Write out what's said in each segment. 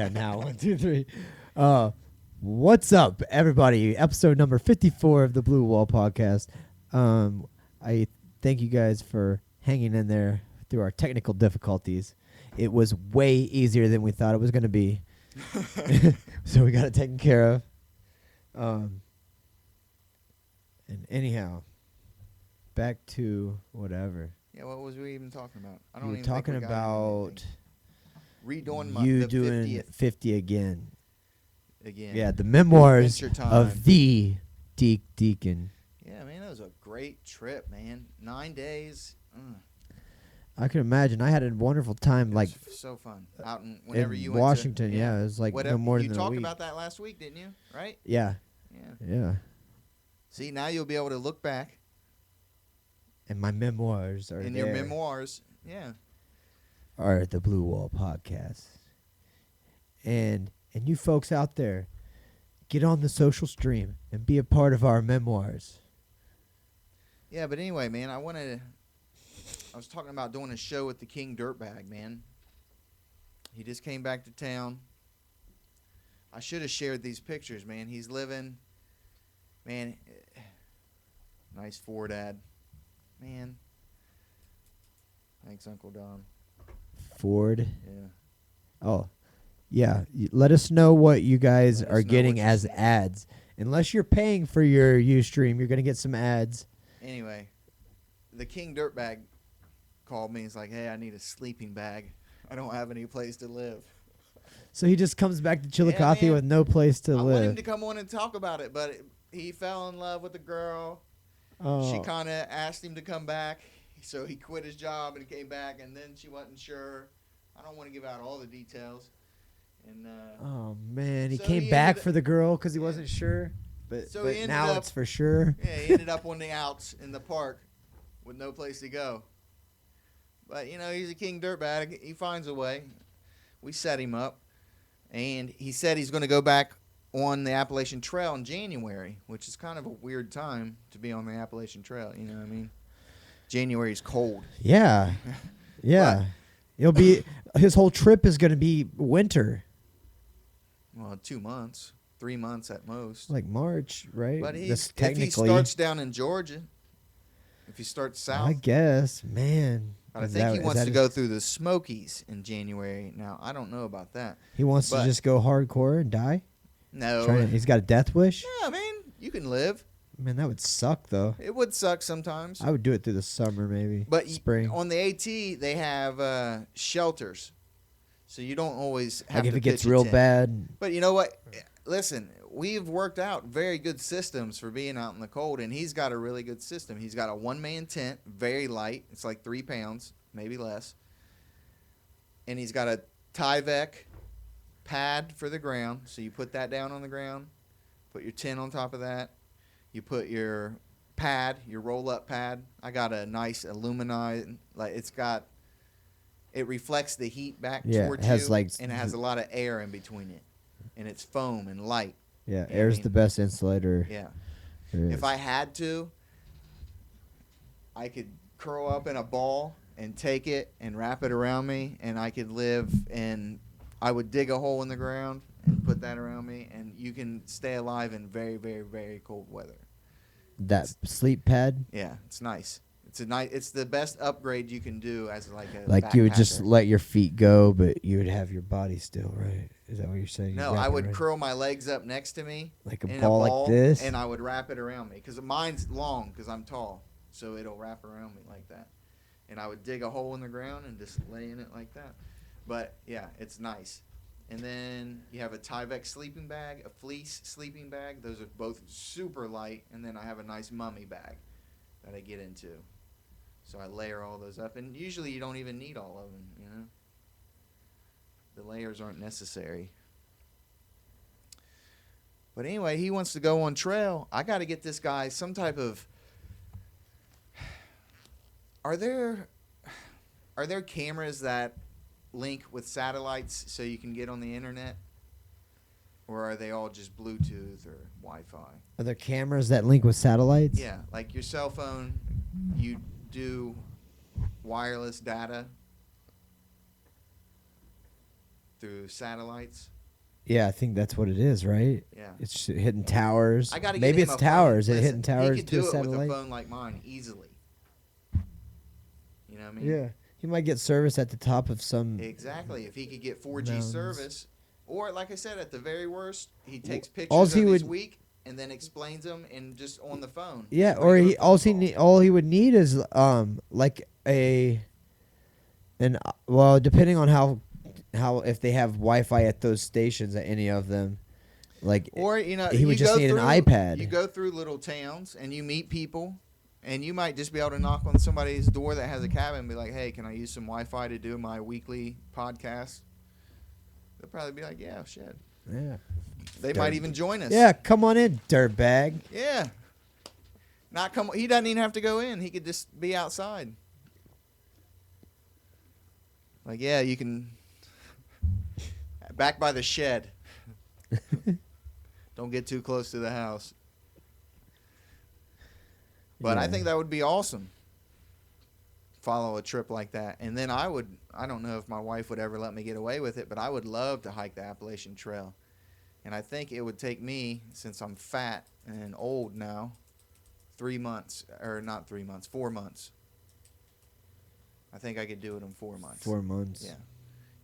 Yeah, now 1, 2, 3. What's up, everybody? Episode number 54 of the Blue Wall Podcast. I thank you guys for hanging in there through our technical difficulties. It was way easier than we thought it was going to be, so we got it taken care of. And anyhow, back to whatever. Yeah, what was we even talking about? I You were even talking think we got into about redoing you the doing 50th 50 again. again. Yeah, the memoirs Adventure time. of the Deacon. Yeah, man, that was a great trip, man. 9 days. I can imagine. I had a wonderful time, It like was so fun. Out in whenever in you Washington. went to, Yeah, it was like whatever, no more you than a talked week. about that last week, didn't you? Right? Yeah, Yeah. yeah. See, now you'll be able to look back And my memoirs are in there. your memoirs. Yeah. Are the Blue Wall Podcast. And you folks out there, get on the social stream and be a part of our memoirs. Yeah, but anyway, man, I was talking about doing a show with the King Dirtbag, man. He just came back to town. I should have shared these pictures, man. He's living, man, nice Ford ad. Man. Thanks, Uncle Don. Ford. Yeah. Oh, yeah. Let us know what you guys Let us are know getting what you're as seeing. ads. Unless you're paying for your Ustream, you're going to get some ads. Anyway, the King Dirtbag called me. He's like, hey, I need a sleeping bag. I don't have any place to live. So he just comes back to Chillicothe man. with no place to I want him live. to come on and talk about it, but he fell in love with a girl. Oh. She kind of asked him to come back, so he quit his job and came back, and then she wasn't sure. I don't want to give out all the details. And Oh man, he So came he back ended for the girl because he Yeah. wasn't sure, but So he but ended now up- it's for sure. yeah, he ended up on the outs in the park with no place to go. But, you know, he's a King Dirtbag. He finds a way. We set him up, and he said he's going to go back on the Appalachian Trail in January, which is kind of a weird time to be on the Appalachian Trail, you know what I mean? January's cold. Yeah, yeah. It'll be his whole trip is going to be winter, Well, 2 months, 3 months at most. like March, right? But That's if he technically, starts down in Georgia, if he starts south, I guess, man. but I Is think that- he is wants that to his- go through the Smokies in January. Now, I don't know about that. He wants to but- just go hardcore and die. No. He's got a death wish. Yeah, man, you can live. Man, that would suck though. It would suck sometimes. I would do it through the summer, maybe. But spring. on the AT, they have shelters. So you don't always have Like if to it gets pitch a real tent. bad. But you know what? Listen, we've worked out very good systems for being out in the cold, and he's got a really good system. He's got a one-man tent, very light. It's like 3 pounds, maybe less. And he's got a Tyvek pad for the ground. So you put that down on the ground, put your tent on top of that. You put your pad, your roll-up pad. I got a nice aluminized, like it reflects the heat back Yeah, it towards has, you, like, and it has a lot of air in between it, and it's foam and light. Yeah, I air's mean- the best insulator. Yeah. there is. If I had to, I could curl up in a ball and take it and wrap it around me, and I could live and I would dig a hole in the ground and put that around me, and you can stay alive in very, very, very cold weather. That sleep pad, Yeah, it's nice. It's the best upgrade you can do as like a like you would just backpacker. let your feet go, but you would have your body still, right? Is that what you're saying? No, You'd wrap I it would around- curl my legs up next to me like a in ball like this. and I would wrap it around me because mine's long because I'm tall, so it'll wrap around me like that. And I would dig a hole in the ground and just lay in it like that. But yeah, it's nice. And then you have a Tyvek sleeping bag, a fleece sleeping bag. Those are both super light. And then I have a nice mummy bag that I get into. So I layer all those up. And usually you don't even need all of them, you know. The layers aren't necessary. But anyway, he wants to go on trail. I got to get this guy some type of. Are there cameras that link with satellites so you can get on the internet? Or are they all just Bluetooth or Wi-Fi? Are there cameras that link with satellites? Yeah, like your cell phone, you do wireless data. through satellites. Yeah, I think that's what it is, right? Yeah. It's hitting towers. I got to get Maybe him it's a phone. towers. It Listen, hitting towers he could to a do it with a satellite. phone like mine easily. You know what I mean? Yeah, he might get service at the top of some. Exactly. If he could get 4G Mountains. service, or like I said, at the very worst, he takes Alls pictures he of his would- week and then explains them and just on the phone. Yeah, Just or regular he phone call. all he would need is like depending on how if they have Wi-Fi at those stations at any of them, like Or he would would just need an iPad. You go through little towns and you meet people, and you might just be able to knock on somebody's door that has a cabin and be like, "Hey, can I use some Wi-Fi to do my weekly podcast?" They'll probably be like, "Yeah, shit." yeah, They might even join us. yeah, come on in, dirtbag. Yeah. Not come. He doesn't even have to go in. He could just be outside. Like, yeah, you can. Back by the shed. Don't get too close to the house. But I Yeah. think that would be awesome. Follow a trip like that. And then I don't know if my wife would ever let me get away with it, but I would love to hike the Appalachian Trail. And I think it would take me, since I'm fat and old now, 4 months. I think I could do it in 4 months. 4 months. Yeah.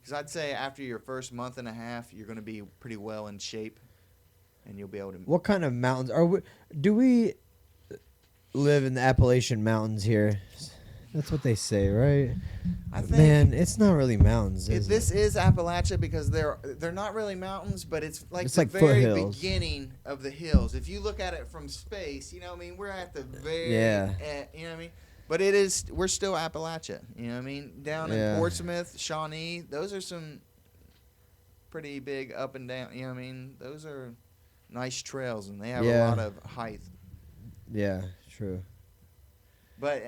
Because I'd say after your first month and a half, you're going to be pretty well in shape, and you'll be able to. What kind of mountains are we? Do we live in the Appalachian Mountains here? That's what they say, right? I think Man, it's not really mountains. Is this it? is Appalachia because they're not really mountains, but it's like It's the like very foothills. beginning of the hills. If you look at it from space, you know what I mean? We're at the very, Yeah. you know what I mean? But we're still Appalachia, you know what I mean? Down Yeah. in Portsmouth, Shawnee, those are some pretty big up and down, you know what I mean? Those are nice trails, and they have Yeah. a lot of height. Yeah, true. But,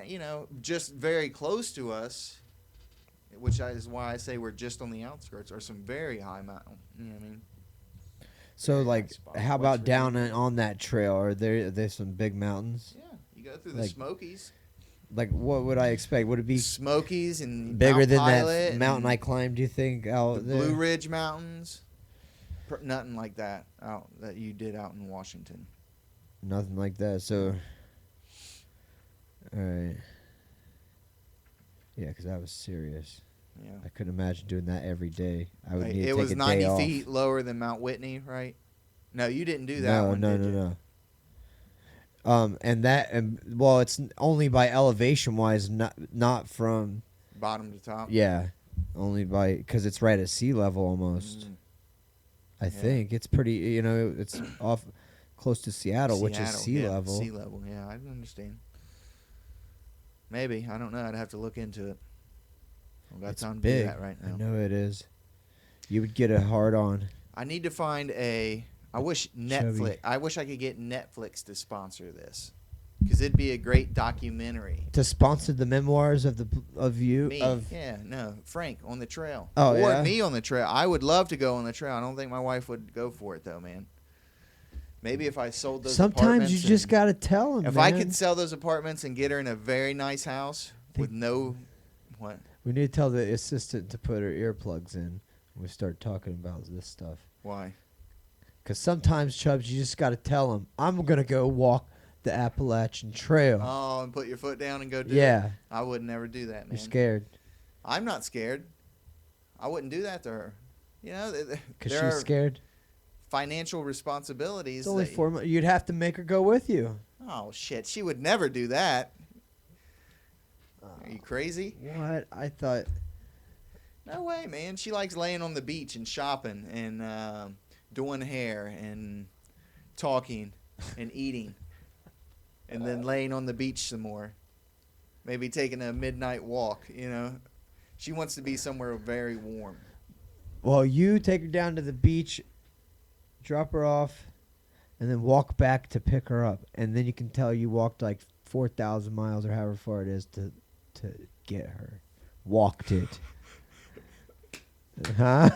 just very close to us, which is why I say we're just on the outskirts, are some very high mountain. You know what I mean? So, Very like, nice spot. how West about down Virginia. on that trail? Are there some big mountains? Yeah, you go through the Like- Smokies. Like, what would I expect? Would it be Smokies and bigger Mount than Pilot that mountain and I climbed? Do you think out the there? Blue Ridge Mountains. Nothing like that that you did out in Washington. Nothing like that. So, all right. Yeah, because that was serious. Yeah. I couldn't imagine doing that every day. I would Right, need to it take was a 90 day off. feet lower than Mount Whitney, right? No, you didn't do that one, no, did you? no. Well, it's only by elevation wise, not from Bottom to top. only by because it's right at sea level almost. Mm. I think it's pretty. It's off close to Seattle, which is Seattle, sea yeah, level. Sea level, yeah, I understand. Maybe, I don't know. I'd have to look into it. I've got It's time to big. do that right now. I know it is. You would get a hard on. I need to find I wish Netflix. I wish I could get Netflix to sponsor this, because it'd be a great documentary. To sponsor the memoirs of you Me, of Frank on the trail. Oh, or yeah? me on the trail. I would love to go on the trail. I don't think my wife would go for it though, man. Maybe if I sold those. sometimes apartments you just and- gotta tell them. If I could sell those apartments and get her in a very nice house with no, what? We need to tell the assistant to put her earplugs in when we start talking about this stuff. Why? Because sometimes, Chubbs, you just got to tell them, I'm going to go walk the Appalachian Trail. Oh, and put your foot down and go do it. Yeah. I would never do that, man. You're scared. I'm not scared. I wouldn't do that to her. Because there she's are scared. financial responsibilities. It's only that- 4 months. You'd have to make her go with you. Oh shit! She would never do that. Are you crazy? What? I thought. No way, man. She likes laying on the beach and shopping and doing hair and talking and eating, and then laying on the beach some more. Maybe taking a midnight walk. She wants to be somewhere very warm. Well, you take her down to the beach, drop her off, and then walk back to pick her up. And then you can tell you walked like 4,000 miles or however far it is to get her. Walked it. Huh?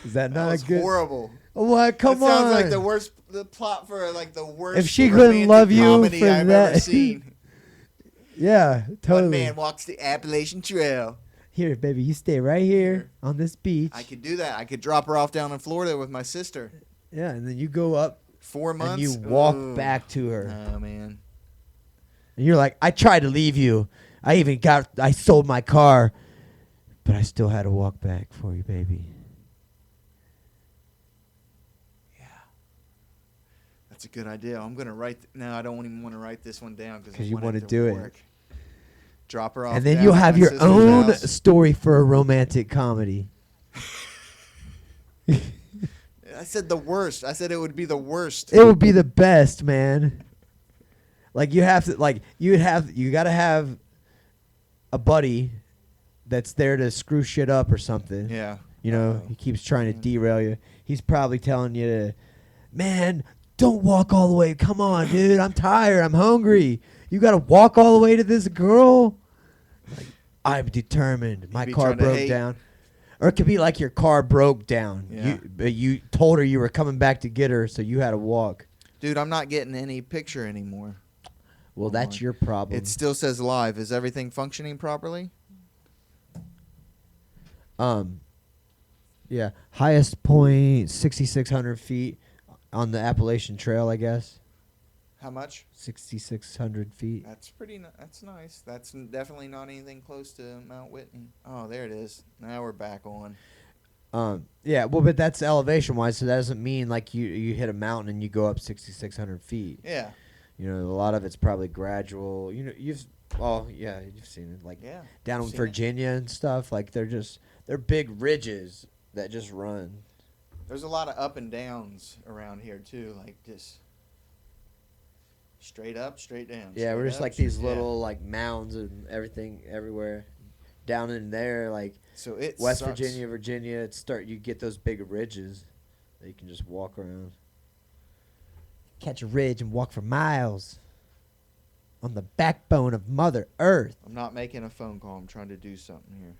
Is that That not was a good? horrible. What? Come that sounds on. like the plot for like the worst. If she couldn't romantic love you comedy for I've ever that- seen. Yeah, totally. One man walks the Appalachian Trail. Here, baby, you stay right here Here. on this beach. I could do that. I could drop her off down in Florida with my sister. Yeah, and then you go up 4 months. and you walk Ooh. back to her. Oh man. And you're like, I tried to leave you. I sold my car, but I still had to walk back for you, baby. That's a good idea. I'm gonna write. No, I don't even want to write this one down because you want wanna it to do it. work. Drop her off. And then down you'll at have my your sister's own house. story for a romantic comedy. I said the worst. I said it would be the worst. It would be the best, man. Like you gotta have a buddy that's there to screw shit up or something. Yeah. You know, Uh-oh. he keeps trying to Man. derail you. He's probably telling you to, man, don't walk all the way. Come on, dude. I'm tired. I'm hungry. You got to walk all the way to this girl? Like, I'm determined. My be car trying to broke hate. down. Or it could be like your car broke down. Yeah. You told her you were coming back to get her, so you had to walk. Dude, I'm not getting any picture anymore. Well, Oh that's my. your problem. It still says live. Is everything functioning properly? Yeah. Highest point, 6,600 feet on the Appalachian Trail, I guess. How much? 6,600 feet. That's pretty. That's nice. That's definitely not anything close to Mount Whitney. Oh, there it is. Now we're back on. Yeah, well, but that's elevation wise, so that doesn't mean like you hit a mountain and you go up 6,600 feet. Yeah. You know, a lot of it's probably gradual. You know, you've seen it like Yeah. down in seen it. Virginia and stuff. Like they're big ridges that just run. There's a lot of up and downs around here too, like just straight up, straight down. Yeah, we're straight just up, like these straight- yeah. little like mounds and everything everywhere. Down in there, like So it West sucks. Virginia, you get those big ridges that you can just walk around. Catch a ridge and walk for miles on the backbone of Mother Earth. I'm not making a phone call. I'm trying to do something here.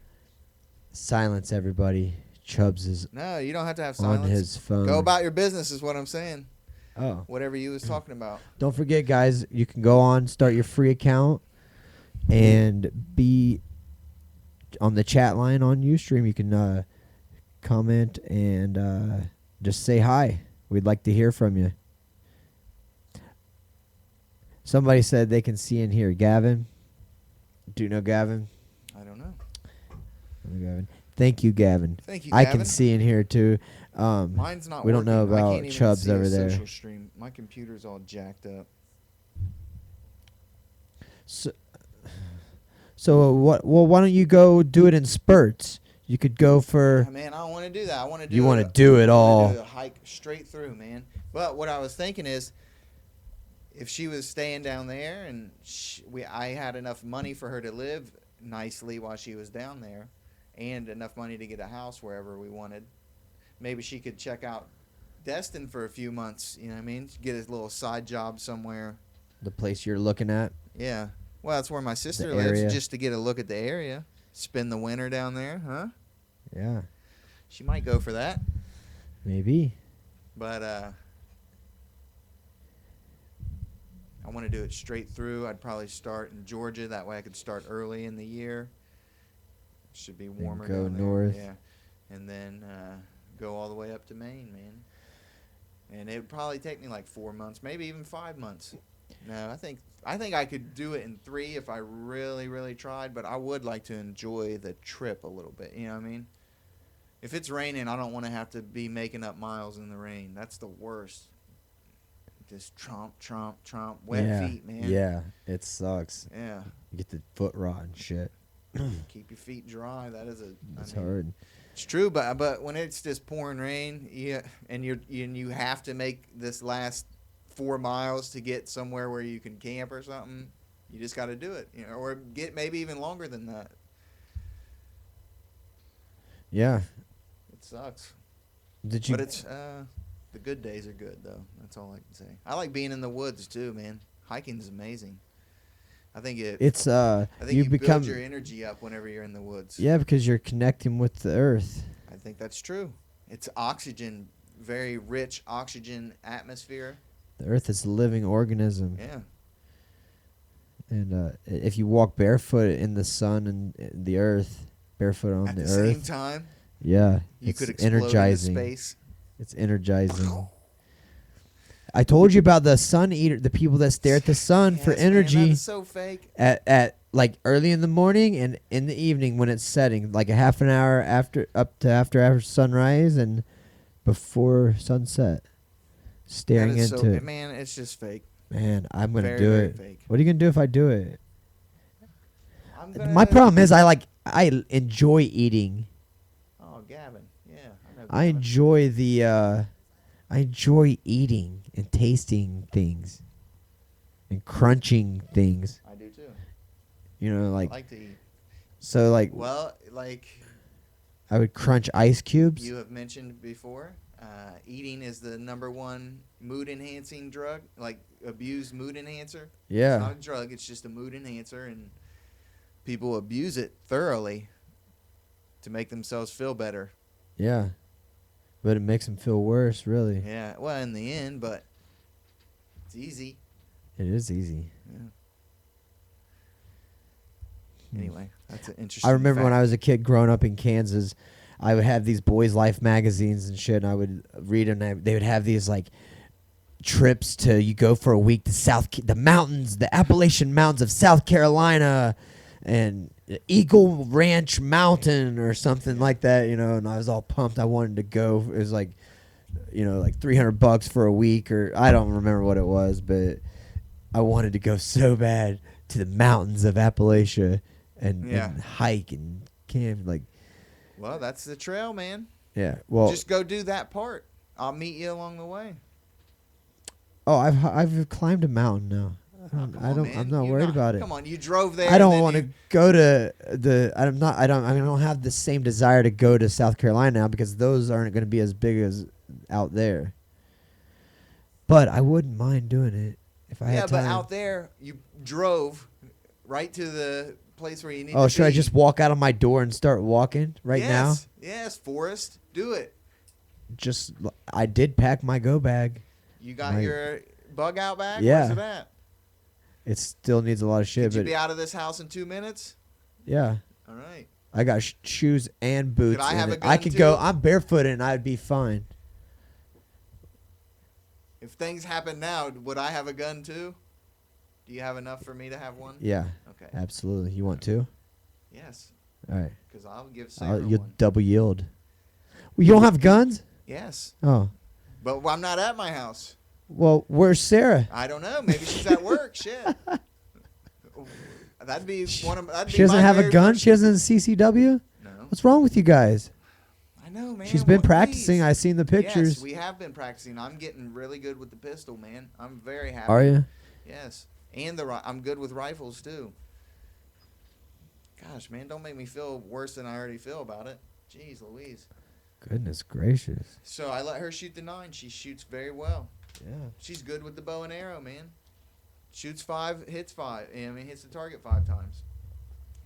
Silence, everybody. Chubbs is No, you don't have to have on silence. his phone. Go about your business is what I'm saying. Oh, Whatever you was talking about. don't forget, guys. You can go on, start your free account, and be on the chat line on Ustream. You can comment and just say hi. We'd like to hear from you. Somebody said they can see and hear Gavin. Do you know Gavin? I don't know. Gavin. Thank you, Gavin. Thank you, I Gavin. can see and hear too. Mine's not we don't know working. I about can't even Chubbs see a over there. social stream. My computer's all jacked up. So what? Well, why don't you go do it in spurts? You could go for. Oh, man, I don't want to do that. I want to do You want it- to do it I wanna all. do a hike straight through, man. But what I was thinking is, if she was staying down there and I had enough money for her to live nicely while she was down there, and enough money to get a house wherever we wanted, maybe she could check out Destin for a few months. You know what I mean? Get a little side job somewhere. The place you're looking at. Yeah. Well, that's where my sister area. lives, just to get a look at the area. Spend the winter down there, huh? Yeah, She might go for that. maybe. But I want to do it straight through. I'd probably start in Georgia. That way I could start early in the year. Should be warmer go down there. north. Yeah. And then go all the way up to Maine, man. And it would probably take me like 4 months, maybe even 5 months. No, I think I could do it in 3 if I really, really tried, but I would like to enjoy the trip a little bit. You know what I mean? If it's raining, I don't want to have to be making up miles in the rain. That's the worst. Just tromp, wet yeah. feet, man. Yeah, it sucks. Yeah. You get the foot rot and shit. Keep your feet dry. That is It's hard. It's true, but when it's just pouring rain, yeah, and you have to make this last 4 miles to get somewhere where you can camp or something, you just got to do it, you know, or get maybe even longer than that. Yeah. It sucks, Did you? but it's the good days are good though. That's all I can say. I like being in the woods too, man. Hiking is amazing. I think It's I think you you become. build your energy up whenever you're in the woods. Yeah, because you're connecting with the earth. I think that's true. It's oxygen, very rich oxygen atmosphere. The earth is a living organism. Yeah. And if you walk barefoot in the sun and the earth, barefoot on At the the same earth. time, Yeah, you it's could explode energizing. into space. It's energizing. I told you about the sun eater, the people that stare at the sun for Yes, man, energy that is so fake. at like early in the morning and in the evening when it's setting, like a half an hour after sunrise and before sunset. That Staring is into so, it. man, it's just fake. Man, I'm gonna Very, do very it. fake. What are you gonna do if I do it? I'm My gonna. problem is I enjoy eating. Oh, Gavin. Yeah, I know. I Gavin. enjoy I enjoy eating and tasting things and crunching things. I do too. You know, I like like to eat. so like Well, like I would crunch ice cubes. you have mentioned before, eating is the #1 mood enhancing drug. Like abused mood enhancer. It's Yeah. not a drug. It's just a mood enhancer, and people abuse it thoroughly to make themselves feel better. Yeah. But it makes them feel worse, really. Yeah. Well, in the end, but it's easy. It is easy. Yeah. Anyway, that's an interesting. Hmm. I remember when fact. I was a kid growing up in Kansas, I would have these Boys Life magazines and shit, and I would read them. And they would have these like trips to you go for a week to the mountains, the Appalachian Mountains of South Carolina, and Eagle Ranch Mountain or something like that, you know. And I was all pumped. I wanted to go. It was like, you know, like $300 for a week, or I don't remember what it was, but I wanted to go so bad to the mountains of Appalachia and hike and camp. Like, Well, that's the trail, man. yeah. Well, Just go do that part. I'll meet you along the way. oh, I've climbed a mountain now. Come I on, don't. man. I'm not You're worried about it. Come on, you drove there. I don't and want then to go to the. I'm not. I don't have the same desire to go to South Carolina now because those aren't going to be as big as out there. But I wouldn't mind doing it if I Yeah, had time. but out there, you drove right to the place where you need to be. Oh, should I just walk out of my door and start walking right now? Yes, Forrest. Do it. Just I did pack my go bag. You got Right. your bug out bag? Yeah. Where's it at? It still needs a lot of shit, Could you but be out of this house in 2 minutes? yeah, All right. I got shoes and boots. I have in a it. I gun could too? go. I'm barefooted and I'd be fine. If things happen now, would I have a gun too? Do you have enough for me to have one? Yeah, Okay. absolutely. You want to? Yes, All right. because I'll give Sarah You'll one. double yield. Well, you don't have guns? Yes, Oh. but I'm not at my house. Well, where's Sarah? I don't know. Maybe she's at work. Shit. That'd be one of. That'd She be doesn't my have a very gun? first- She doesn't have CCW? No. What's wrong with you guys? I know, man. She's been What- practicing. please. I seen the pictures. Yes, we have been practicing. I'm getting really good with the pistol, man. I'm very happy. Are you? Yes, and I'm good with rifles too. Gosh, man, don't make me feel worse than I already feel about it. Jeez Louise. Goodness gracious. So I let her shoot the 9. She shoots very well. Yeah. She's good with the bow and arrow, man. Shoots 5, hits 5. I mean, hits the target 5 times.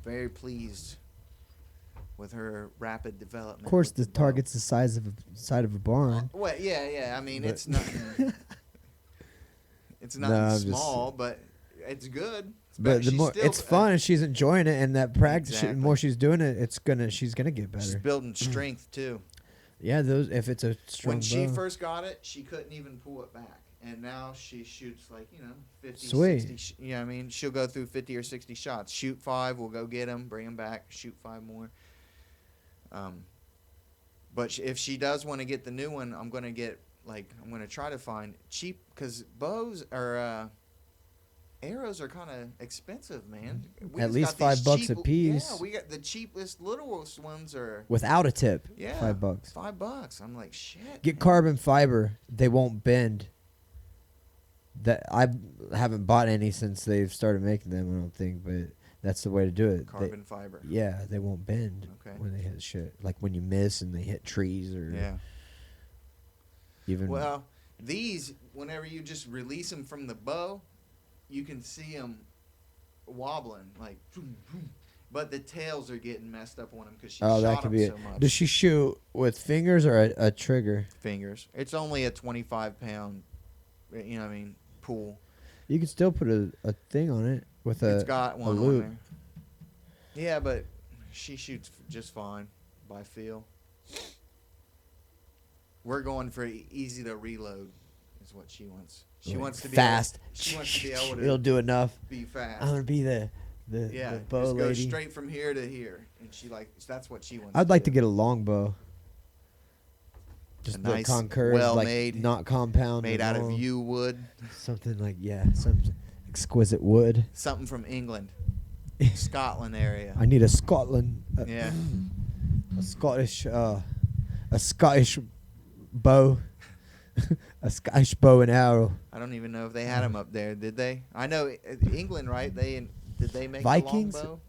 Very pleased with her rapid development. Of course, with the bow. target's the side of a barn. Well, yeah. I mean, But- it's nothing. It's No, nothing I'm just- small, but it's good. But the She's more still- it's fun and she's enjoying it, and that practice, the Exactly. more she's doing it, she's gonna get She's better. building strength too. Yeah, those if it's a strong When she bow. first got it, she couldn't even pull it back, and now she shoots like 50, Sweet. 60. I mean, she'll go through 50 or 60 shots. Shoot 5, we'll go get them, bring them back, shoot 5 more. But if she does want to get the new one, I'm gonna try to find cheap because bows or arrows are kind of expensive, man. We At just least got these $5 cheap- a piece. Yeah, we got the cheapest, littlest ones are Without a tip, yeah $5. $5. I'm like shit. Get man. carbon fiber; they won't bend. That I haven't bought any since they've started making them. I don't think, but that's the way to do it. Carbon fiber. Yeah, they won't bend Okay. when they hit shit. Like when you miss and they hit trees or Yeah. even. Well, these, whenever you just release them from the bow, you can see them wobbling, like, boom, boom. But the tails are getting messed up on them because she oh, that shot could them be so it. much. Does she shoot with fingers or a trigger? Fingers. It's only a 25-pound, pool. You can still put a thing on it with It's got one on loop. there. Yeah, but She shoots just fine by feel. We're going for easy to reload is what she wants. She wants to be fast. She wants to be able It'll to do enough. be fast. I'm gonna be the Yeah, bow just go lady. straight from here to here, and that's what she wants. I'd like to do. get a long bow. Just A the nice, concurve, well-made, like not compound, made and out of long. yew wood, Something like some exquisite wood. something from England, Scotland area. I need a Scotland. Yeah, A Scottish bow. A Scottish bow and arrow. I don't even know if they had them up there. Did they? I know England, right? Did they make Vikings? the longbow?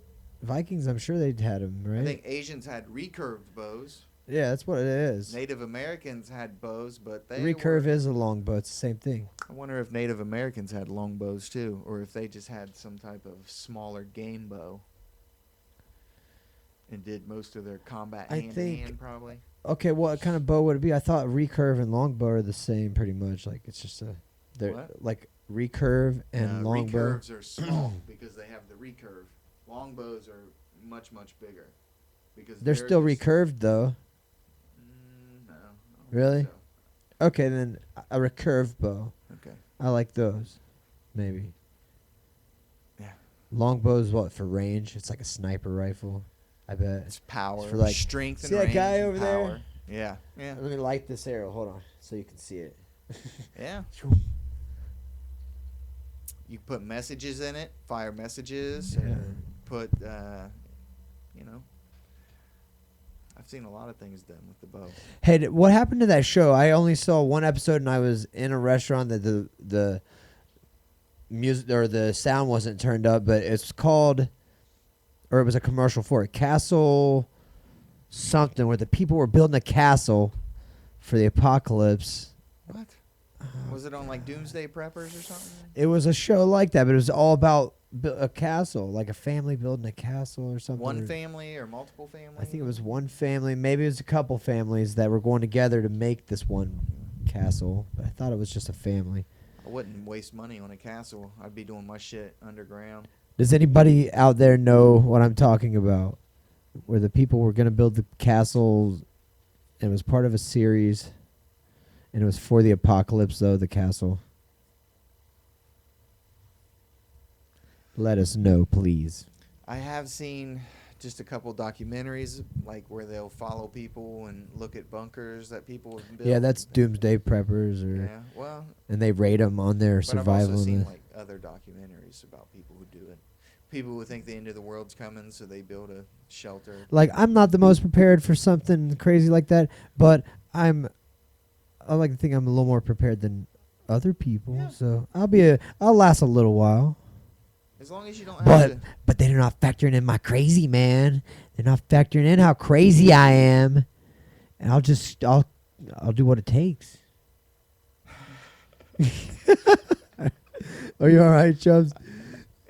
Vikings, I'm sure they'd had them, right? I think Asians had recurved bows. Yeah, that's what it is. Native Americans had bows, but they Recurve is a long bow. It's the same thing. I wonder if Native Americans had long bows too, or if they just had some type of smaller game bow and did most of their combat I hand to think- hand, probably. Okay, what kind of bow would it be? I thought recurve and longbow are the same, pretty much. Like it's just they're What? like recurve and longbow. Recurves are small because they have the recurve. Longbows are much bigger because They're still just- recurved though. No, I don't think Really? so. Okay, then a recurve bow. Okay. I like those. Maybe. Yeah. Longbow's what for range? It's like a sniper rifle. I bet. It's power, for, like- strength, and See that range guy and over there? power. Yeah. Yeah. Let me light this arrow. Hold on, so you can see it. Yeah. You put messages in it, fire messages, Yeah. and put, I've seen a lot of things done with the bow. Hey, what happened to that show? I only saw one episode, and I was in a restaurant that the music or the sound wasn't turned up, but it's called, or it was a commercial for it, Castle something, where the people were building a castle for the apocalypse. What? Was it on like Doomsday Preppers or something? It was a show like that, but it was all about a castle, like a family building a castle or something. One family or multiple families? I think it was one family, maybe it was a couple families that were going together to make this one castle, but I thought it was just a family. I wouldn't waste money on a castle. I'd be doing my shit underground. Does anybody out there know what I'm talking about? Where the people were going to build the castle, and it was part of a series, and it was for the apocalypse, though, the castle. Let us know, please. I have seen just a couple documentaries, like where they'll follow people and look at bunkers that people have built. Yeah, that's Doomsday Preppers, or Yeah, well, and they rate them on their but I've survival. also seen and like other documentaries about people who do it. People who think the end of the world's coming, so they build a shelter. like, I'm not the most prepared for something crazy like that, but I like to think I'm a little more prepared than other people. Yeah. So I'll last a little while. As long as you don't have to. But they're not factoring in my crazy, man. They're not factoring in how crazy I am. And I'll do what it takes. Are you all right, Chubbs?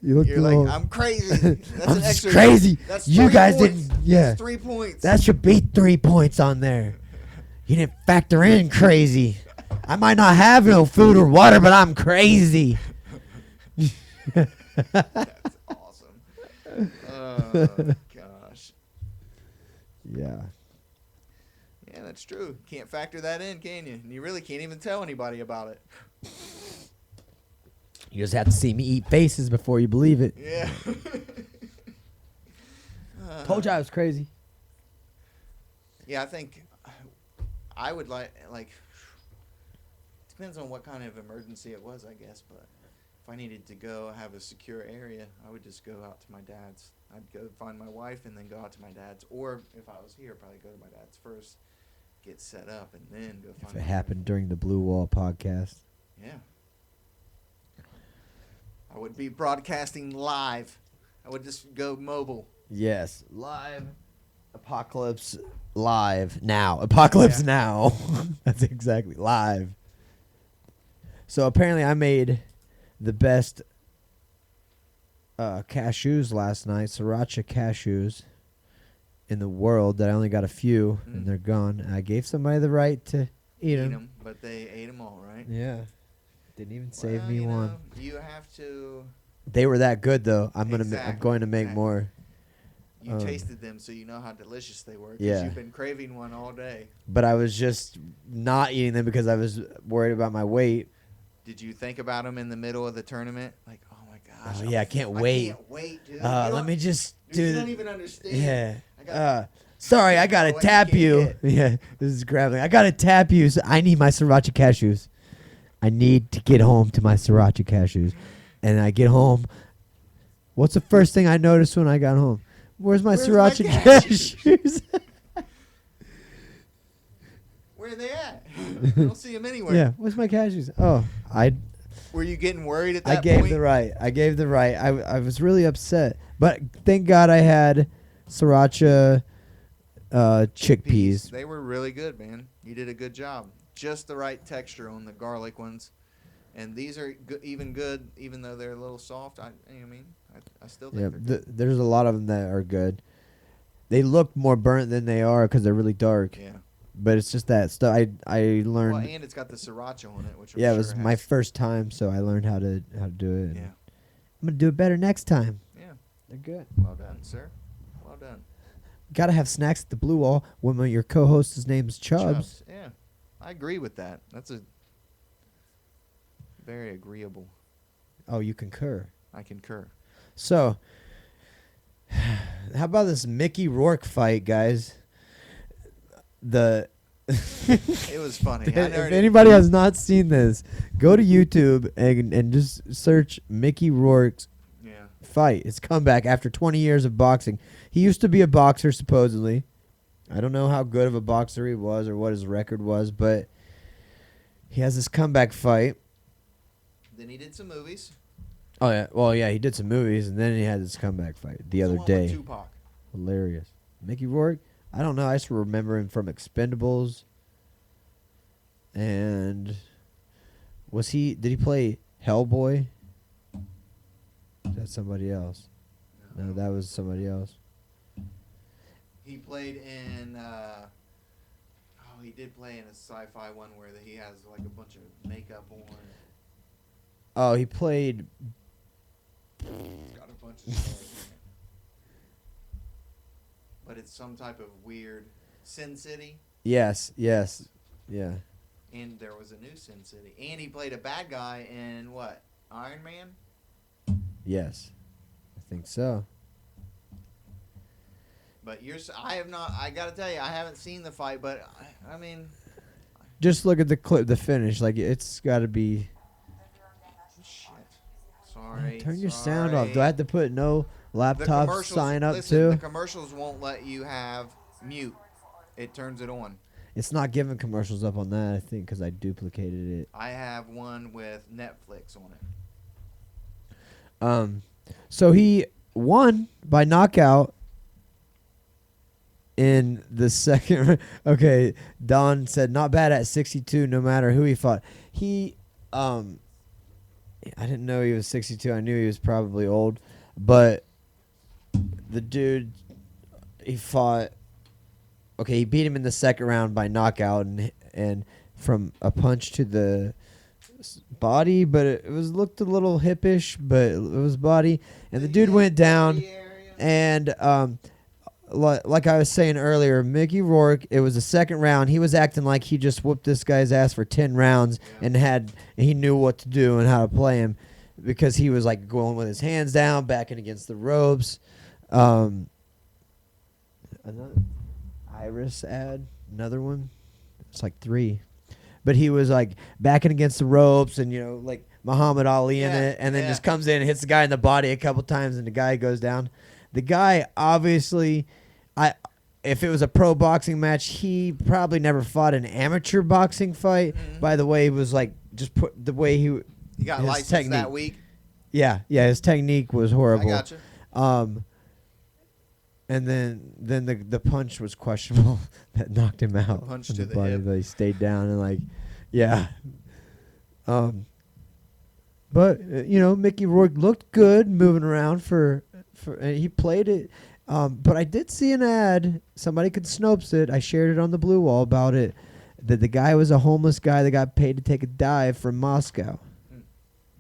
You look You're a like, little. I'm crazy. That's I'm an just extra. crazy. That's You 3 guys points. didn't. Yeah, That's 3 points. that should be 3 points on there. You didn't factor in crazy. I might not have no food or water, but I'm crazy. That's awesome. Oh, gosh. Yeah. Yeah, that's true. Can't factor that in, can you? And you really can't even tell anybody about it. You just have to see me eat faces before you believe it. Yeah. Told you I was crazy. Yeah, I think I would like depends on what kind of emergency it was, I guess, but if I needed to go have a secure area, I would just go out to my dad's. I'd go find my wife and then go out to my dad's, or if I was here, probably go to my dad's first, get set up, and then go find If it my wife. happened during the Blue Wall podcast. Yeah. I would be broadcasting live. I would just go mobile. Yes. Live. Apocalypse live now. Apocalypse Yeah. now. That's exactly live. So apparently I made the best cashews last night, sriracha cashews in the world that I only got a few and they're gone. And I gave somebody the right to eat them. But they ate them all, right? Yeah. Didn't even save me you one. know, you have to. They were that good though. I'm going to Exactly, make exactly. more. You tasted them, so you know how delicious they were. 'Cause Yeah. you've been craving one all day. But I was just not eating them because I was worried about my weight. Did you think about them in the middle of the tournament? Like, oh my gosh. Oh, yeah, I can't wait. I can't wait, dude. Let me just Dude, do you the. don't even understand. Yeah. Sorry, I gotta what tap you you. can't Yeah, this is grabbing. I gotta tap you. So I need my sriracha cashews. I need to get home to my sriracha cashews, and I get home. What's the first thing I noticed when I got home? Where's my Where's my sriracha cashews? cashews? Where are they at? I don't see them anywhere. Yeah, where's my cashews? Oh, Were you getting worried at I that gave point? the right. I was really upset, but thank God I had sriracha chickpeas. They were really good, man. You did a good job. Just the right texture on the garlic ones. And these are even good, even though they're a little soft. I still think Yeah, they're good. there's a lot of them that are good. They look more burnt than they are because they're really dark. Yeah. But it's just that stuff. I learned. Well, and it's got the sriracha on it, which I'm yeah, sure it was my has- first time, so I learned how to do it. and Yeah. I'm gonna do it better next time. Yeah. They're good. Well done, sir. Well done. Gotta have snacks at the Blue Wall when your co-host's name's Chubbs. Yeah. I agree with that. That's a very agreeable. Oh, you concur. I concur. So, how about this Mickey Rourke fight, guys? It was funny. If anybody has not seen this, go to YouTube and just search Mickey Rourke's Yeah. fight. His comeback after 20 years of boxing. He used to be a boxer, supposedly. I don't know how good of a boxer he was or what his record was, but he has this comeback fight. Then he did some movies. Oh yeah, well yeah, he did some movies and then he had this comeback fight the other one with day. Tupac. Hilarious. Mickey Rourke? I don't know. I just remember him from Expendables. And did he play Hellboy? Is that somebody else? No, that was somebody else. He played in. He did play in a sci-fi one where he has like a bunch of makeup on. Oh, he played. Got a bunch of stars in it. But it's some type of weird Sin City, Yes, yeah. and there was a new Sin City, and he played a bad guy in what? Iron Man. Yes. I think so. But I have not. I gotta tell you, I haven't seen the fight, but I mean, Just look at the clip, the finish. Like, it's got to be. shit. Sorry. Turn your sound off. sorry. Do I have to put no The laptop commercials- sign up listen, too? The commercials won't let you have mute. It turns it on. It's not giving commercials up on that, I think, because I duplicated it. I have one with Netflix on it. So he won by knockout in the second. Okay, Don said not bad at 62, no matter who he fought. I didn't know he was 62. I knew he was probably old, but the dude, he fought. Okay, he beat him in the second round by knockout and from a punch to the body, but it looked a little hippish, but it was body, and the dude went down. And like I was saying earlier, Mickey Rourke, it was the second round. He was acting like he just whooped this guy's ass for 10 rounds and he knew what to do and how to play him because he was like going with his hands down, backing against the ropes. Another Iris ad, another one. It's like 3. But he was like backing against the ropes and, like Muhammad Ali in it, and then just comes in and hits the guy in the body a couple times and the guy goes down. The guy, obviously, if it was a pro boxing match, he probably never fought an amateur boxing fight. Mhm. By the way, he was like, just put the way he got his licensed technique. that week. Yeah, his technique was horrible. I gotcha. And then the punch was questionable that knocked him out. punch in to the the body, hip. but he stayed down and yeah. But Mickey Rourke looked good moving around for and he played it. But I did see an ad. Somebody could Snopes it. I shared it on the Blue Wall about it. That the guy was a homeless guy that got paid to take a dive from Moscow.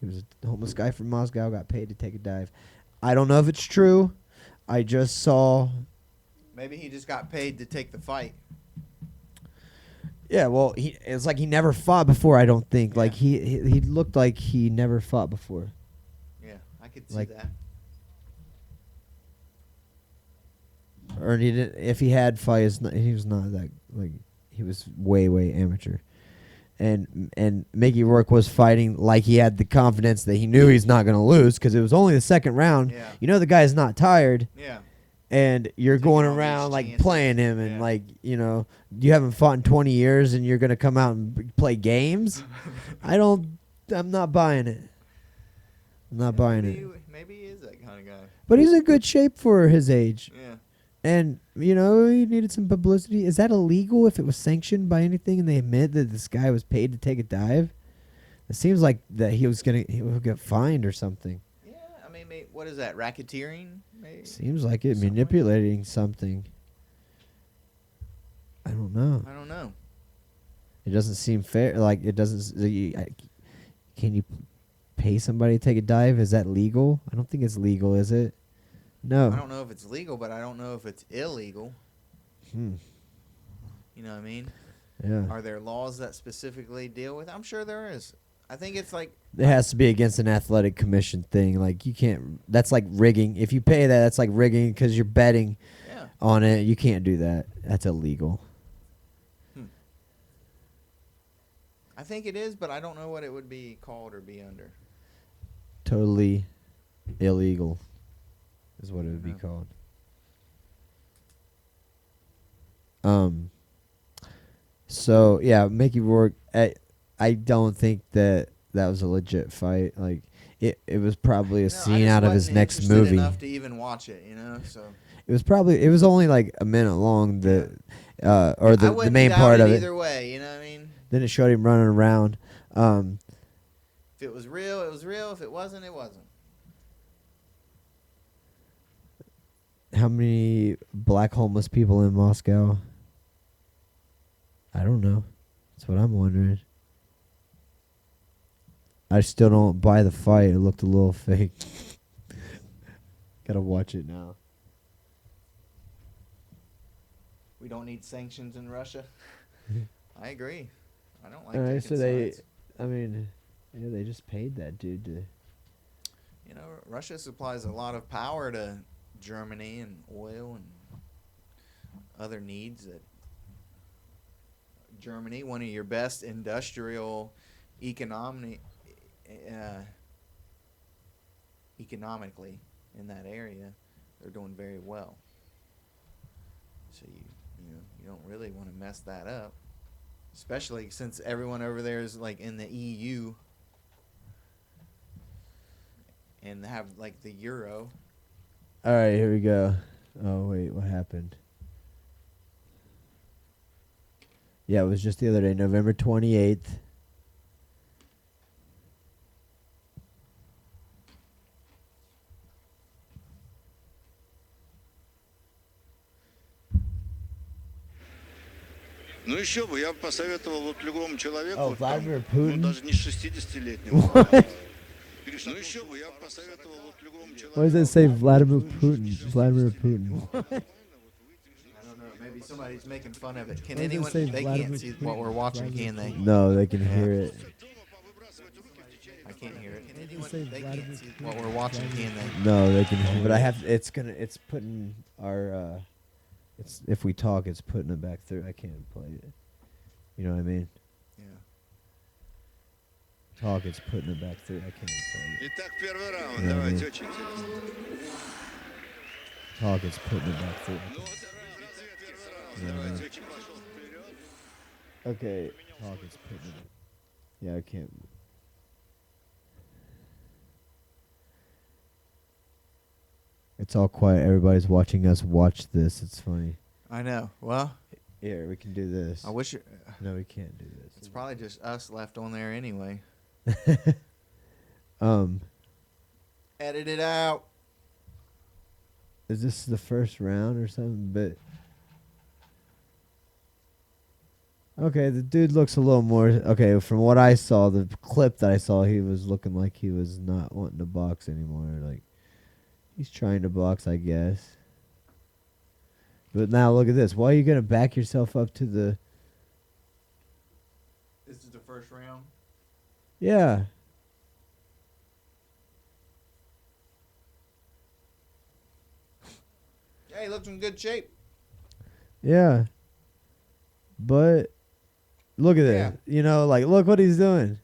He was a homeless guy from Moscow, got paid to take a dive. I don't know if it's true. I just saw. Maybe he just got paid to take the fight. Yeah, well, it's like he never fought before. I don't think. Yeah. Like he looked like he never fought before. Yeah, I could see Like- that. Or he didn't, if he had fight, he was not that like he was way amateur. And Mickey Rourke was fighting like he had the confidence that he knew he's not going to lose because it was only the second round. Yeah. You know the guy's not tired, Yeah. and you're Taking going all these around like chances. playing him, and Yeah. like you haven't fought in 20 years, and you're going to come out and play games. I'm not buying it. I'm not buying it. Maybe he is that kind of guy. But he's in good shape for his age. Yeah. And, he needed some publicity. Is that illegal if it was sanctioned by anything and they admit that this guy was paid to take a dive? It seems like that he would get fined or something. Yeah, I mean, what is that, racketeering? Maybe? Seems like it, Somewhere? manipulating something. I don't know. I don't know. It doesn't seem fair. Like, it doesn't... Can you pay somebody to take a dive? Is that legal? I don't think it's legal, is it? No. I don't know if it's legal, but I don't know if it's illegal. Hmm. You know what I mean? Yeah. Are there laws that specifically deal with? I'm sure there is. I think it's like It has to be against an athletic commission thing. Like, you can't... That's like rigging. If you pay that, that's like rigging because you're betting yeah. on it. You can't do that. That's illegal. I think it is, but I don't know what it would be called or be under. Totally illegal is what it would be Yeah. called. So yeah, Mickey Rourke. I don't think that was a legit fight. Like it was probably a No, I scene just out of his wasn't next interested movie. enough to even watch it, So It was only like a minute long. Or I the wouldn't main doubt part it of it. either way. You know what I mean? Then it showed him running around. If it was real, it was real. If it wasn't, it wasn't. How many black homeless people in Moscow? I don't know. That's what I'm wondering. I still don't buy the fight. It looked a little fake. Gotta watch it now. We don't need sanctions in Russia. I agree. I don't like. All right, taking so sides. they just paid that dude to. Russia supplies a lot of power to Germany and oil and other needs that Germany, one of your best industrial economically in that area, they're doing very well. So you don't really want to mess that up, especially since everyone over there is like in the EU and have like the euro. All right, here we go. Oh wait, what happened? Yeah, it was just the other day, November 28th. Ну еще бы, я бы посоветовал вот любому человеку, Oh, вот там, Vladimir ну Putin. даже не 60-летнему. What? Ну еще бы, я бы посоветовал вот любому человеку. Why does it say Vladimir Putin? Vladimir Putin. I don't know. Maybe somebody's making fun of it. Can Why does it anyone? say They Vladimir can't see Putin? what we're watching, can they? No, they can hear it. I can't hear it. Can anyone? say They Vladimir can't see Putin? what we're watching, can they? No, they can hear. But I have. It's putting our. It's if we talk, it's putting it back through. I can't play it. You know what I mean? Yeah. Talk, it's putting it back through. I can't play it. Итак, первый раунд, Да, давайте, да. очень интересно. Talk, it's putting it back through. Ну, вот первый раунд, давайте, очень пошел вперед. Okay. Talk, it's putting it. Yeah, I can't. It's all quiet. Everybody's watching us watch this. It's funny. I know. Well, Here, we can do this. I wish No, we can't do this. it's probably just us left on there anyway. Edit it out. Is this the first round or something? But okay, the dude looks a little more okay. From what I saw, the clip that I saw, he was looking like he was not wanting to box anymore. Like he's trying to box, I guess. But now look at this. Why are you gonna back yourself up to the? This is the first round. Yeah. Yeah, he looks in good shape. Yeah. But look at Yeah. that. You know, like look what he's doing.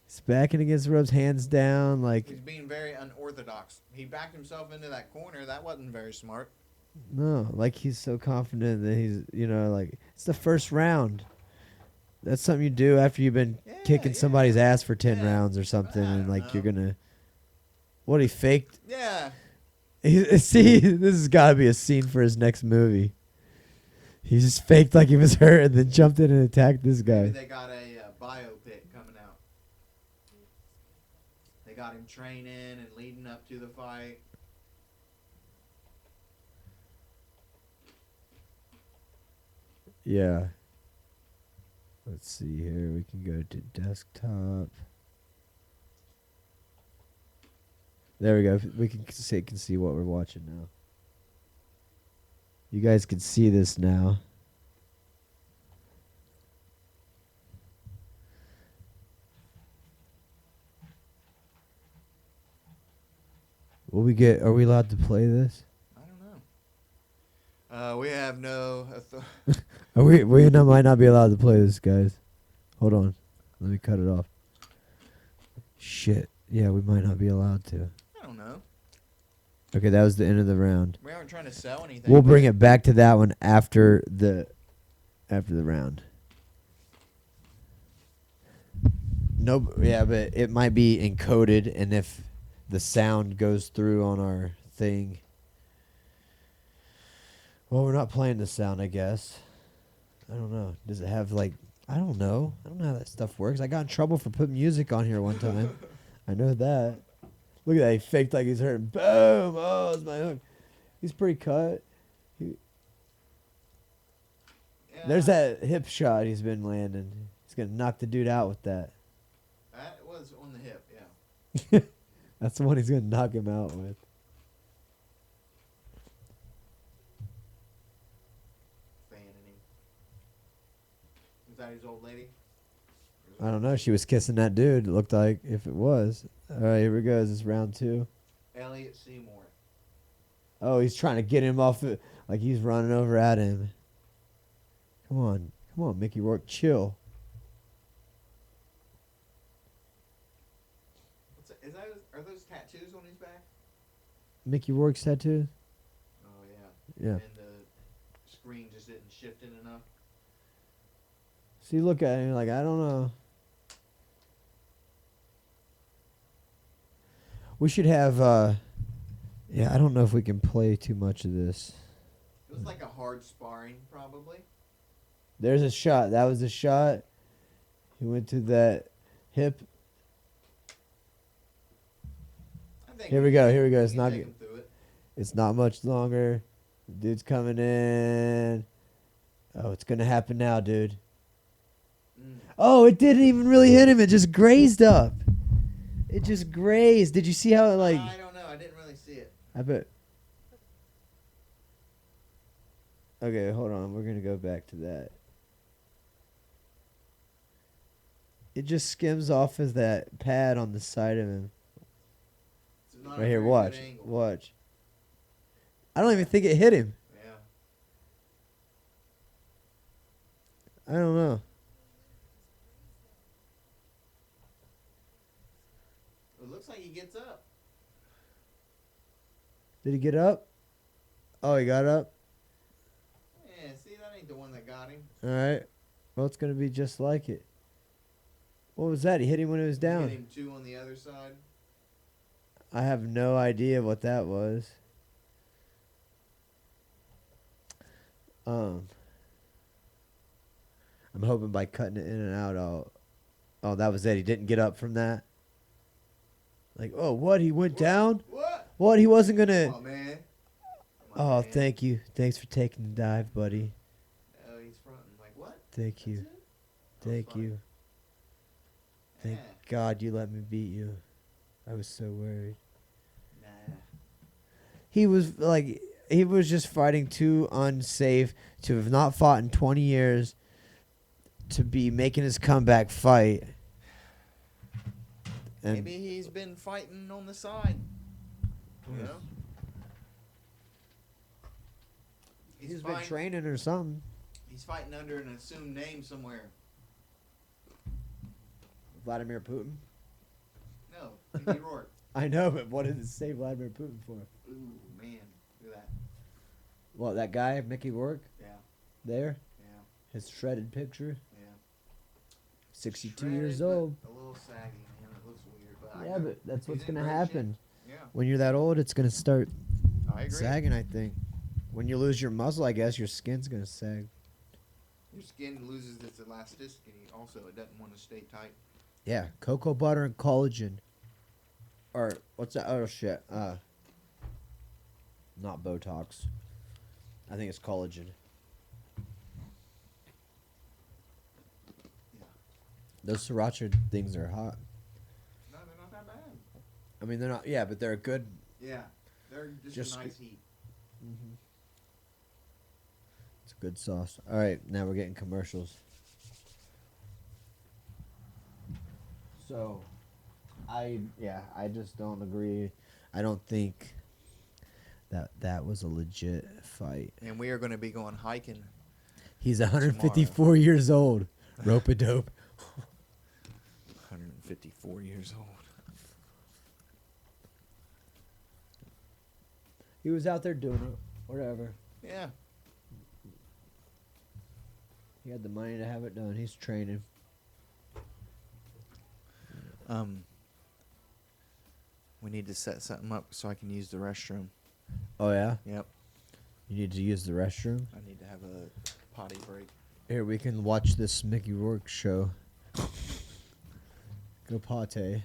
He's backing against the ropes, hands down, like He's being very unorthodox. He backed himself into that corner. That wasn't very smart. no, like he's so confident that he's, you know, like it's the first round. That's something you do after you've been Yeah, kicking yeah. somebody's ass for 10 Yeah. rounds or something, I and don't like you're know. gonna. What he faked? Yeah. See, this has got to be a scene for his next movie. He just faked like he was hurt and then jumped in and attacked this Maybe guy. they got a biopic coming out. They got him training and leading up to the fight. Yeah. Let's see here. We can go to desktop. There we go. We can see what we're watching now. You guys can see this now. Will we get? Are we allowed to play this? I don't know. We have no. Are we not, might not be allowed to play this, guys. Hold on. Let me cut it off. Shit. Yeah, we might not be allowed to. I don't know. Okay, that was the end of the round. We aren't trying to sell anything. We'll bring it back to that one after the round. No, yeah, but it might be encoded, and if the sound goes through on our thing, well, we're not playing the sound, I guess. I don't know. Does it have like? I don't know. I don't know how that stuff works. I got in trouble for putting music on here one time. I know that. Look at that. He faked like he's hurting. Boom! Oh, it's my hook. He's pretty cut. Yeah. There's that hip shot he's been landing. He's gonna knock the dude out with that. That was on the hip, yeah. That's the one he's gonna knock him out with. Fanning him. Is that his old lady? I don't know. She was kissing that dude. It looked like if it was. All right, here we go. This is round 2. Elliot Seymour. Oh, he's trying to get him off it. Like he's running over at him. Come on, Mickey Rourke, chill. Are those tattoos on his back? Mickey Rourke's tattoo. Oh yeah. Yeah. And the screen just isn't shifting enough. See, look at him. Like I don't know. We should have. Yeah, I don't know if we can play too much of this. It was like a hard sparring, probably. There's a shot. That was a shot. He went to that hip. I think Here we go. Here we go. we It's can not. take him through it. It's not much longer. The dude's coming in. Oh, it's gonna happen now, dude. Mm. Oh, it didn't even really hit him. It just grazed up. It just grazed. Did you see how it like? I don't know. I didn't really see it. I bet. Okay, hold on. We're gonna go back to that. It just skims off of that pad on the side of him. It's not a Right here, very good watch. angle. Watch. I don't even think it hit him. Yeah. I don't know. It looks like he gets up. Did he get up? Oh, he got up. Yeah, see, that ain't the one that got him. All right. Well, it's gonna be just like it. What was that? He hit him when it was Hit down. him 2 on the other side. I have no idea what that was. I'm hoping by cutting it in and out, oh, that was it. He didn't get up from that. Like, oh, what? He went down? What? What? He wasn't gonna. Oh man. Oh, thank you. Thanks for taking the dive, buddy. Oh, he's fronting. Like what? Thank you. That's it? Thank funny. you. Thank Yeah. God you let me beat you. I was so worried. Nah. He was like, he was just fighting too unsafe to have not fought in 20 years to be making his comeback fight. And Maybe he's been fighting on the side. You know? he's been fighting- training or something. He's fighting under an assumed name somewhere. Vladimir Putin. No, Mickey Rourke. I know, but what did it say Vladimir Putin for? Ooh, man. Look at that. What, that guy, Mickey Rourke? Yeah, There? yeah, His shredded picture? yeah. 62 years Shredded, but old. A little saggy, man. It looks weird, but I Yeah, know. but that's He's what's in going to great shape. happen. Yeah, When you're that old, it's going to start I agree. sagging, I think. When you lose your muscle, I guess, your skin's going to sag. Your skin loses its elasticity. Also, it doesn't want to stay tight. Yeah, cocoa butter and collagen. Or, what's that other shit? Not Botox. I think it's collagen. Yeah. Those sriracha things are hot. No, they're not that bad. I mean, they're not, yeah, but they're good. Yeah, they're just Just a nice heat. It's a good sauce. All right, now we're getting commercials. So, I just don't agree. I don't think that was a legit fight. And we are going to be going hiking. He's 154 years old. Rope-a-dope. 154 years old. He was out there doing it. Whatever. Yeah. He had the money to have it done. He's training. We need to set something up so I can use the restroom. Oh, yeah? Yep. You need to use the restroom? I need to have a potty break. Here, we can watch this Mickey Rourke show. Go Pate.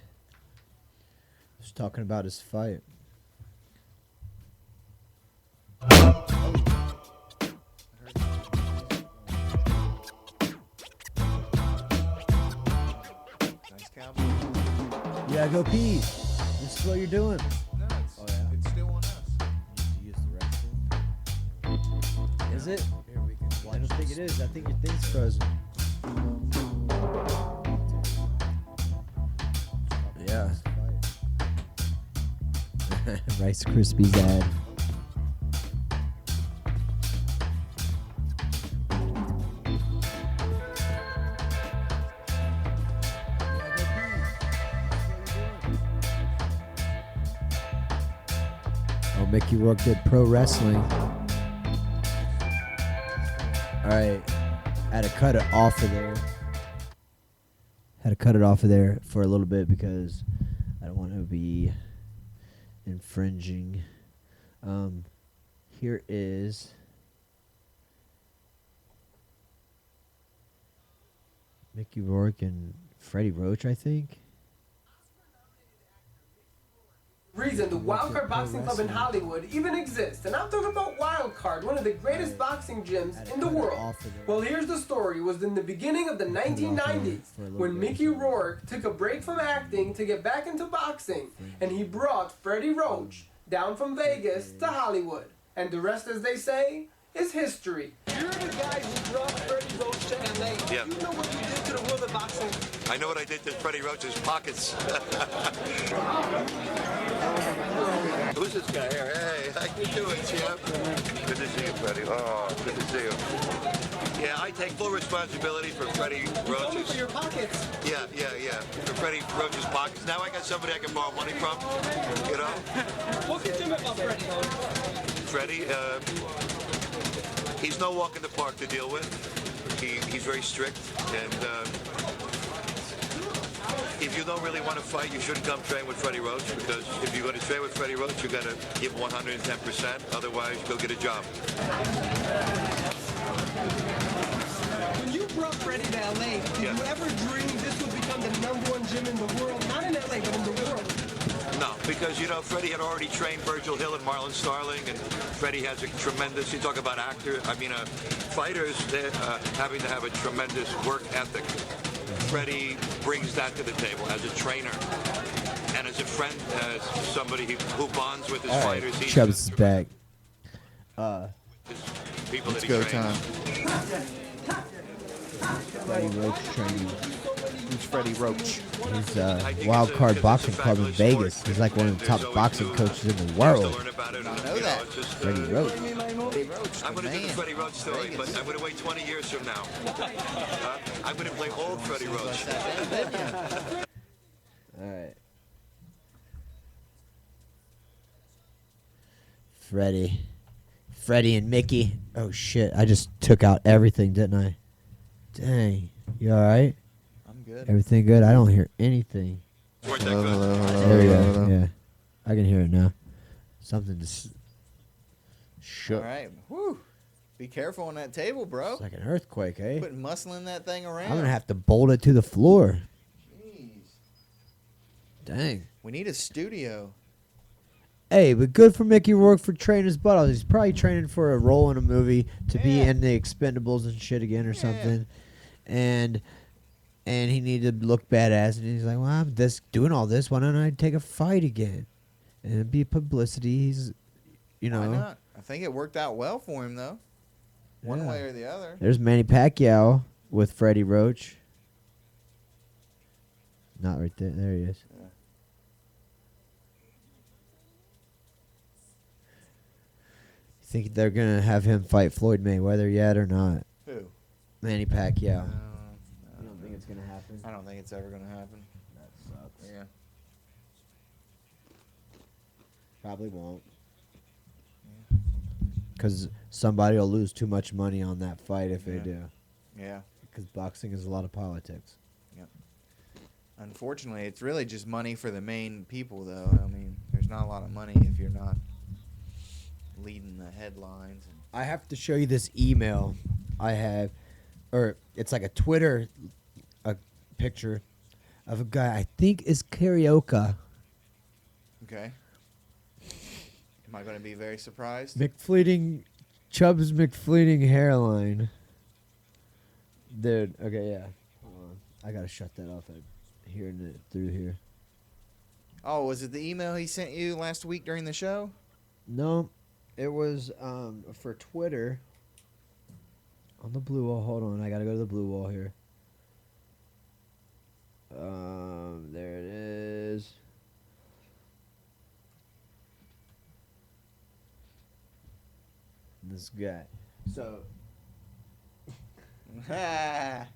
Just talking about his fight. Nice cowboy. Yeah, go pee. This is what you're doing. No, it's, Oh, yeah? it's still on us. You need to use the restroom. Is it? Here we can Well, I don't think it is. I think your thing's frozen. Yeah. Rice Krispies ad. Oh, Mickey Rourke did pro wrestling. Alright. Had to cut it off of there. Had to cut it off of there for a little bit because I don't want to be infringing. Here is Mickey Rourke and Freddie Roach, I think. Reason the Wildcard Boxing Club in Hollywood even exists. And I'm talking about Wildcard, one of the greatest boxing gyms in the world. Well, here's the story. It was in the beginning of the 1990s when Mickey Rourke took a break from acting to get back into boxing, and he brought Freddie Roach down from Vegas to Hollywood. And the rest, as they say, is history. You're the guy who brought Freddie Roach to LA. Yeah. You know what you did to the world of boxing? I know what I did to Freddie Roach's pockets. Who's this guy here? Hey, how you doing, Chip? Good to see you, Freddie. Oh, good to see you. Yeah, I take full responsibility for Freddie Only for Roach's. your pockets. Yeah. For Freddie Roach's pockets. Now I got somebody I can borrow money from. You know, What can you do about Freddie? Freddie. He's no walk in the park to deal with. He's very strict, and if you don't really want to fight, you shouldn't come train with Freddie Roach, because if you're going to train with Freddie Roach, you got to give 110%. Otherwise, go get a job. When you brought Freddie to LA, did Yeah. you ever dream this would become the #1 gym in the world? Not in LA, but in the world. No, because, Freddie had already trained Virgil Hill and Marlon Starling, and Freddie has a tremendous, you talk about fighters, they're having to have a tremendous work ethic. Freddie brings that to the table as a trainer and as a friend, as somebody who bonds with his All right, fighters. Chubbs is back. People It's that he go trains. time. Freddie Roach training. Who's Freddie Roach? He's I think Wild it's Card because it's a Boxing Club in fabulous sport, Vegas. He's like one of the and top there's always boxing new coaches in the things to world. learn about it, I and, know you that. it's just, Freddie Roach. Freddie Roach. I'm going to do the man. Freddie Roach story, Vegas. but I'm going to wait 20 years from now. I'm going to play old Freddie Seems Roach. like that, doesn't it? All right. Freddie and Mickey. Oh shit! I just took out everything, didn't I? Dang. You all right? I'm good. Everything good? I don't hear anything. Weren't that Hello, good? hello, hello, There we hello, go. hello. Yeah, I can hear it now. Something just All shook. right. Whew. Be careful on that table, bro. It's like an earthquake, eh? Quit muscling that thing around. I'm gonna have to bolt it to the floor. Jeez. Dang. We need a studio. Hey, but good for Mickey Rourke for training his butt off. He's probably training for a role in a movie to be Yeah. in the Expendables and shit again or Yeah. something. And he needed to look badass, and he's like, "Well, I'm doing all this. Why don't I take a fight again?" And it'd be publicity. He's, Why not? I think it worked out well for him, though. One Yeah. way or the other. There's Manny Pacquiao with Freddie Roach. Not right there. There he is. Yeah. Think they're gonna have him fight Floyd Mayweather yet or not? Who? Manny Pacquiao. I don't think it's gonna happen. I don't think it's ever gonna happen. That sucks. Yeah. Probably won't. Because somebody will lose too much money on that fight if they Yeah. do. Yeah. Because boxing is a lot of politics. Unfortunately, it's really just money for the main people, though. I mean, there's not a lot of money if you're not leading the headlines. I have to show you this email I have, or it's like a Twitter picture of a guy I think is Karaoke. Okay. Am I going to be very surprised? Chubb's McFleeting hairline. Dude, okay, yeah. Hold on. I gotta shut that off. I'm hearing it through here. Oh, was it the email he sent you last week during the show? No, it was for Twitter. On the blue wall. Hold on, I gotta go to the blue wall here. There it is. This guy. So I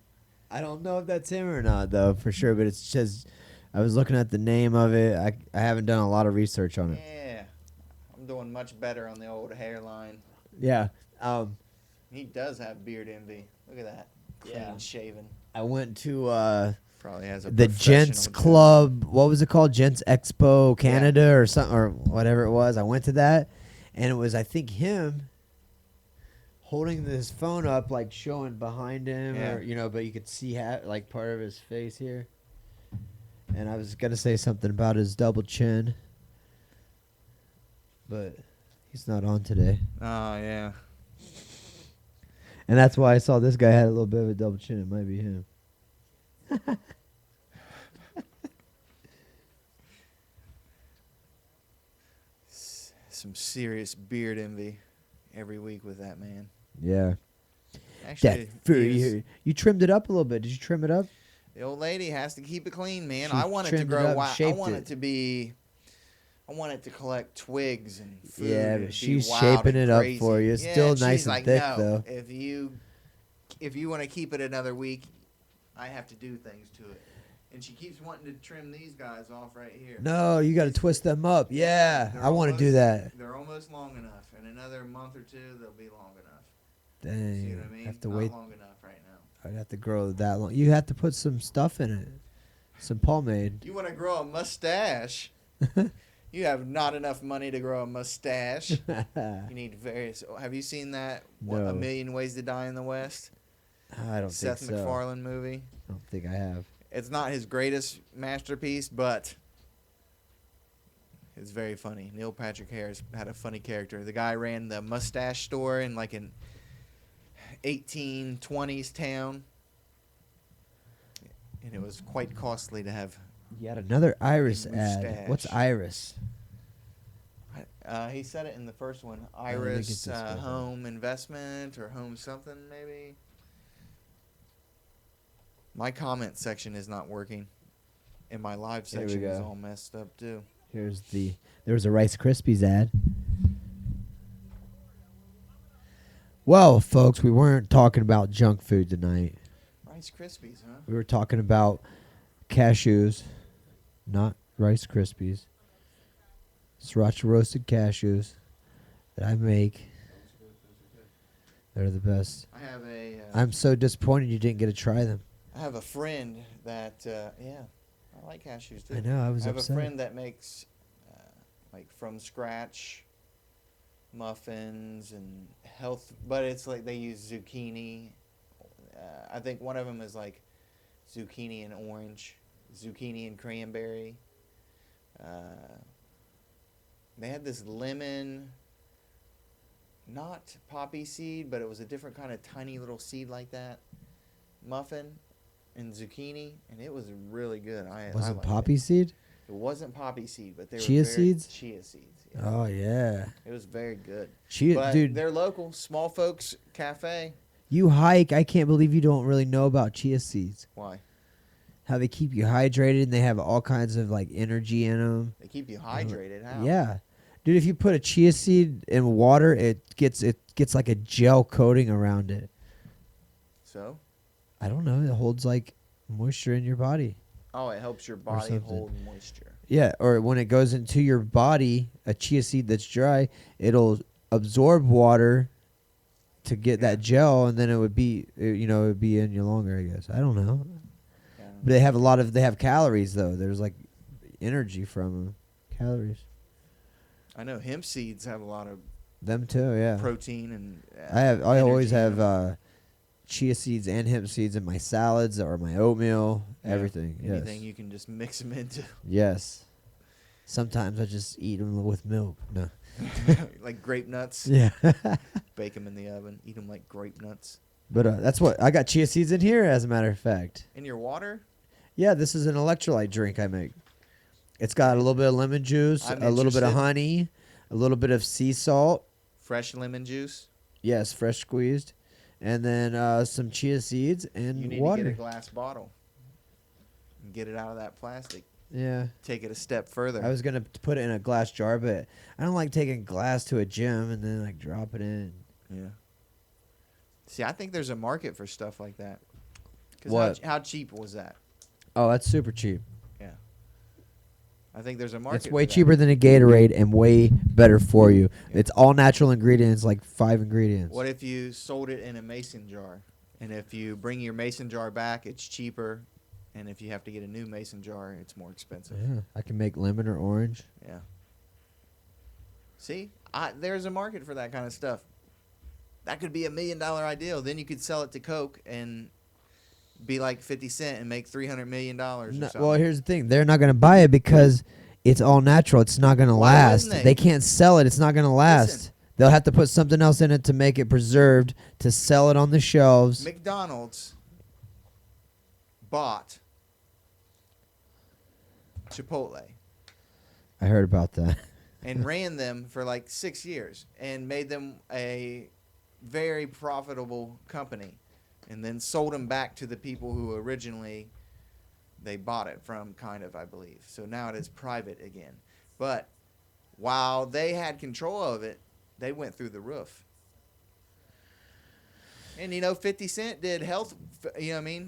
don't know if that's him or not, though, for sure. But it's just, I was looking at the name of it. I haven't done a lot of research on it. Yeah. I'm doing much better on the old hairline. Yeah. He does have beard envy. Look at that. Clean Yeah. shaven. I went to Probably has a the Gents professional Club. What was it called? Gents Expo Canada or something, or whatever it was. I went to that, and it was, I think, him holding this phone up, like showing behind him, Yeah. or but you could see like part of his face here. And I was gonna say something about his double chin, but he's not on today, Oh, yeah. and that's why I saw this guy had a little bit of a double chin. It might be him. Some serious beard envy every week with that man. Yeah, Actually, you trimmed it up a little bit. Did you trim it up? the old lady has to keep it clean, man. She I want it to trimmed it grow up, wild. I shaped want it. it to be. I want it to collect twigs and food. Yeah, and but be she's wild shaping and it up crazy. for you. It's Yeah, still and nice she's and like, thick, no, though. If you want to keep it another week, I have to do things to it. And she keeps wanting to trim these guys off right here. No, you got to twist them up. Yeah, They're I want to do almost- that. They're almost long enough. In another month or two, they'll be long enough. Dang, See what I mean? have to Not wait. long enough right now. I'd have to grow that long. You have to put some stuff in it, some pomade. You want to grow a mustache? You have not enough money to grow a mustache. You need various. Have you seen that? No. A Million Ways to Die in the West? I don't Seth think so. MacFarlane movie. I don't think I have. It's not his greatest masterpiece, but it's very funny. Neil Patrick Harris had a funny character. The guy ran the mustache store in like an 1820s town, and it was quite costly to have. You had another Iris A ad. mustache. What's Iris? He said it in the first one. think Iris it's this one. Home Investment or Home something maybe. My comment section is not working, and my live Here we section is go. all messed up too. There was a Rice Krispies ad. Well, folks, we weren't talking about junk food tonight. Rice Krispies, huh? We were talking about cashews, not Rice Krispies. Sriracha roasted cashews that I make. They're the best. I have a. I'm so disappointed you didn't get to try them. I have a friend that. Yeah, I like cashews too. I know, I was have upset. a friend that makes, like from scratch, muffins and health, but it's like they use zucchini. I think one of them is like zucchini and orange, zucchini and cranberry. They had this lemon, not poppy seed, but it was a different kind of tiny little seed like that, muffin and zucchini, and it was really good. I Was it liked poppy seed? It wasn't poppy seed, but they Chia were very, seeds? Chia seeds. Yeah. Oh yeah, It was very good. chia, But dude. they're local, Small Folks Cafe. You hike. I can't believe you don't really know about chia seeds. Why? How they keep you hydrated and they have all kinds of like energy in them. They keep you hydrated. How? Yeah, dude. If you put a chia seed in water, it gets like a gel coating around it. So? I don't know. It holds like moisture in your body. Oh, it helps your body something. hold moisture. Yeah, or when it goes into your body, a chia seed that's dry, it'll absorb water to get that gel, and then it would be, it would be in you longer. I guess I don't know. Yeah. But they have calories though. There's like energy from them, calories. I know hemp seeds have a lot of Them too, yeah. protein and. I always energy in have them. chia seeds and hemp seeds in my salads or my oatmeal, Yeah. everything. Anything Yes. you can just mix them into, Yes. Sometimes I just eat them with milk. No. like grape nuts. Yeah. Bake them in the oven. Eat them like grape nuts. But that's what I got chia seeds in here, as a matter of fact. In your water? Yeah, this is an electrolyte drink I make. It's got a little bit of lemon juice, I'm a little bit of interested. honey, a little bit of sea salt. Fresh lemon juice. Yes, fresh squeezed, and then some chia seeds and You need water. to get a glass bottle. And get it out of that plastic. Yeah, Take it a step further. I was gonna put it in a glass jar, but I don't like taking glass to a gym and then like drop it in. Yeah. See, I think there's a market for stuff like that. 'Cause What? How cheap was that? Oh, that's super cheap. Yeah. I think there's a market. It's for way that. cheaper than a Gatorade and way better for you. It's all natural ingredients, like 5 ingredients. What if you sold it in a mason jar? And if you bring your mason jar back, it's cheaper. And if you have to get a new mason jar, it's more expensive. Yeah, I can make lemon or orange. Yeah. See, there's a market for that kind of stuff. That could be $1 million idea. Then you could sell it to Coke and be like 50 Cent and make $300 million or No, something. well, here's the thing: they're not going to buy it because it's all natural. It's not going to Why last. wouldn't They they? can't sell it. It's not going to last. Listen. They'll have to put something else in it to make it preserved to sell it on the shelves. McDonald's bought Chipotle I heard about that. and ran them for like 6 years and made them a very profitable company, and then sold them back to the people who originally they bought it from, kind of, I believe. So now it is private again. But while they had control of it, they went through the roof. And 50 Cent did health,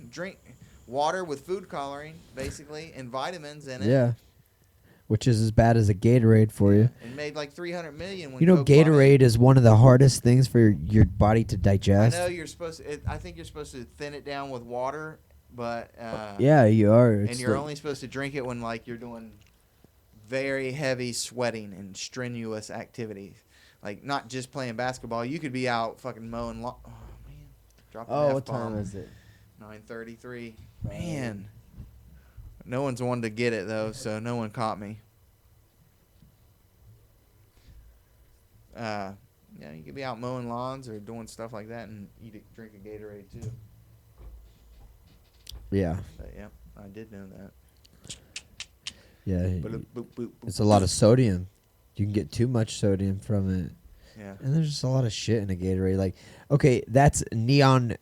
drink water with food coloring, basically, and vitamins in it. Yeah, which is as bad as a Gatorade for you. And made like $300 million when You know, Coke bought it. Gatorade is one of the hardest things for your body to I digest. know you're supposed to. I think you're supposed to thin it down with water, but Yeah, you are. and It's you're like- only supposed to drink it when like you're doing very heavy sweating and strenuous activities, like not just playing basketball. You could be out fucking mowing lawn. Oh man, dropping Oh, an what time F-bomb. is it? 9:33. Man, no one's wanted to get it though, so no one caught me. Yeah, you could be out mowing lawns or doing stuff like that and drink a Gatorade too. Yeah, But yeah, I did know that. yeah. Boop, boop, boop, It's a lot of sodium. You can get too much sodium from it. Yeah. And there's just a lot of shit in a Gatorade. Like, okay, that's neon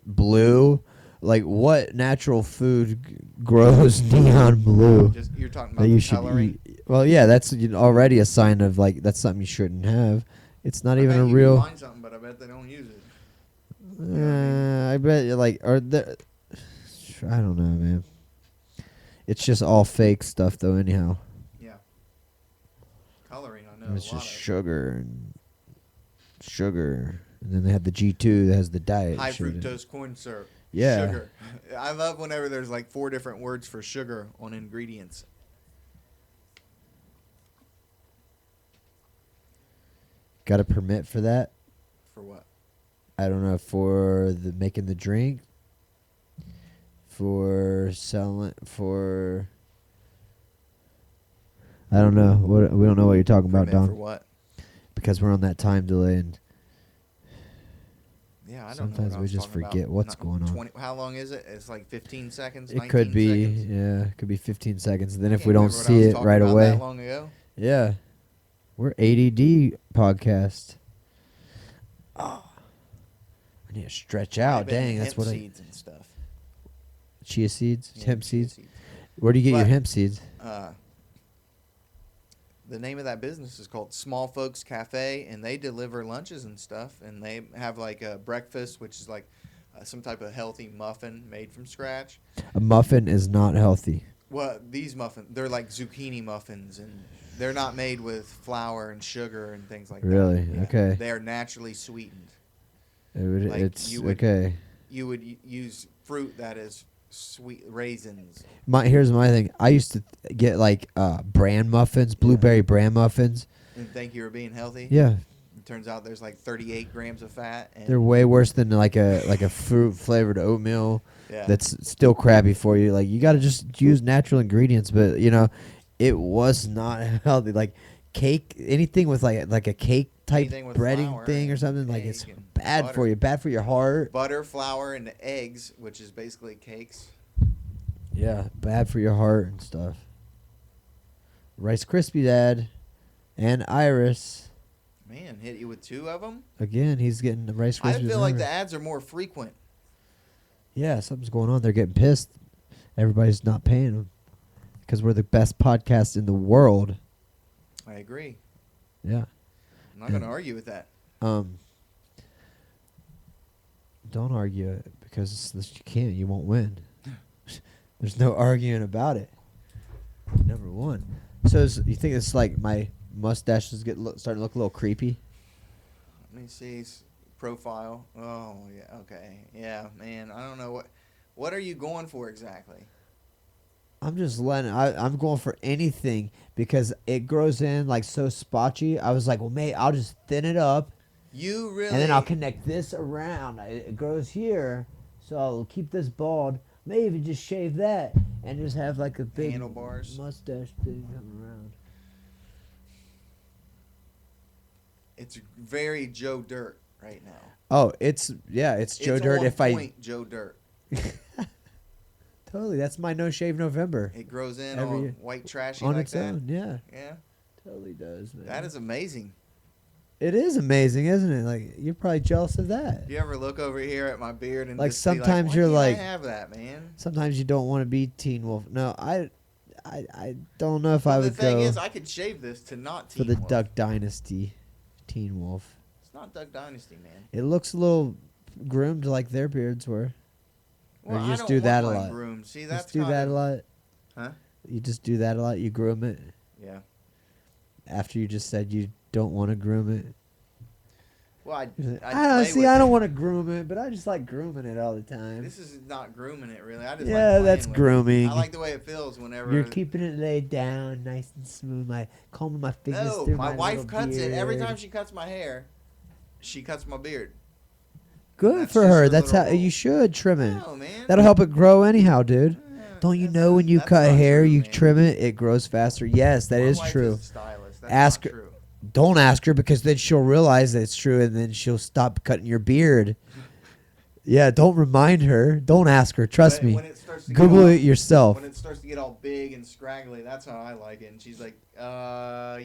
blue. Like, what natural food grows neon blue? Just you're talking that about you the should coloring. eat? Well, yeah, that's already a sign of, like, that's something you shouldn't have. It's not even a You real. can find something, but I bet they don't use it. I bet, like, I don't know, man. It's just all fake stuff, though, anyhow. Yeah. Coloring, I know. It's a lot just of sugar. And then they have the G2 that has the diet. high shit in it. fructose corn syrup. Yeah. Sugar. I love whenever there's like 4 different words for sugar on ingredients. Got a permit for that? For what? I don't know, for the making the drink, for selling, for I don't know. We don't know what you're talking about, Permit Don. For what? Because we're on that time delay, and Yeah, I don't sometimes know. what I we was just talking forget about. what's Not- going on. 20, how long is it? It's like 15 seconds. It 19 could be, seconds? yeah, it could be 15 seconds. And then if Can't we don't remember what I see was it talking right about away, That long ago. yeah, we're ADD podcast. Oh, I need to stretch Might have out. been Dang, that's hemp what seeds and stuff. chia seeds, Yeah, hemp chia seeds. Where do you get your But- hemp seeds? The name of that business is called Small Folks Cafe, and they deliver lunches and stuff. And they have like a breakfast, which is like some type of healthy muffin made from scratch. A muffin is not healthy. Well, these muffins, they're like zucchini muffins, and they're not made with flour and sugar and things like Really? that. Yeah. Okay. They are naturally sweetened. Like, It's you would- okay. You would use fruit that is sweet, raisins. Here's my thing. I used to get like bran muffins, blueberry bran muffins. And think you were being healthy. Yeah, It turns out there's like 38 grams of fat. And they're way worse than like a fruit flavored oatmeal yeah. that's still crappy for you. Like, you got to just use natural ingredients, but it was not healthy. Like cake, anything with like a cake type Anything with breading flour thing or and something, like egg it's and bad butter. for you, bad for your heart. butter, flour, and eggs, which is basically cakes. Yeah, bad for your heart and stuff. Rice Krispie Dad and Iris. Man, hit you with 2 of them. Again, he's getting the Rice Krispies. I feel like and the Iris. ads are more frequent. Yeah, something's going on. They're getting pissed. Everybody's not paying them because we're the best podcast in the world. I agree. Yeah. I'm not going to argue with that. Don't argue it because you can't. You won't win. There's no arguing about it. Number one. So you think it's like my mustache is starting to look a little creepy? Let me see profile. Oh, yeah. Okay. Yeah, man. I don't know what are you going for exactly? I'm just I'm going for anything because it grows in like so spotchy. I was like, well, mate, I'll just thin it up. You really And then I'll connect this around. It grows here, so I'll keep this bald. Maybe even just shave that and just have like a big Handlebars. mustache thing coming around. It's very Joe Dirt right now. Oh, it's Joe It's Dirt. on If point Joe Dirt. totally, that's my No Shave November It grows in Every on year. white trashy on like its that. own. Yeah, Yeah, totally does, man. that is amazing. It is amazing, isn't it? Like, you're probably jealous of that. You ever look over here at my beard and Like, just be sometimes "Why you're can't like- I have that, man." Sometimes you don't want to be Teen Wolf. No, I don't know if I Well, the would thing go is, I could shave this to not for Teen the Wolf. Duck Dynasty Teen Wolf. It's not Duck Dynasty, man. It looks a little groomed like their beards were. Or Well, you I just don't do that want a mine lot. groomed. See, that's Just do that a lot. Huh? You just do that a lot. You groom it Yeah. after you just said you don't want to groom it. Well, I You're like, play see, with I it. don't want to groom it, but I just like grooming it all the time. This is not grooming it, really. I just Yeah, like that's playing with grooming. It. I like the way it feels whenever. You're keeping it laid down, nice and smooth. Combing my fingers No, through my wife little cuts it every beard. time she cuts my hair. She cuts my beard. Good That's for just her. her That's how little you rule. should trim it. No, man. That'll help it grow anyhow, dude. Don't you That's know not- when you that's cut not hair, true, you man. trim it, it grows faster? Yes, that My is wife true. Is a stylist. That's Ask not her- true. Don't ask her because then she'll realize that it's true and then she'll stop cutting your beard. Yeah, don't remind her. Don't ask her. Trust But me. when it starts to get Google all- it yourself. When it starts to get all big and scraggly, that's how I like it. And she's like,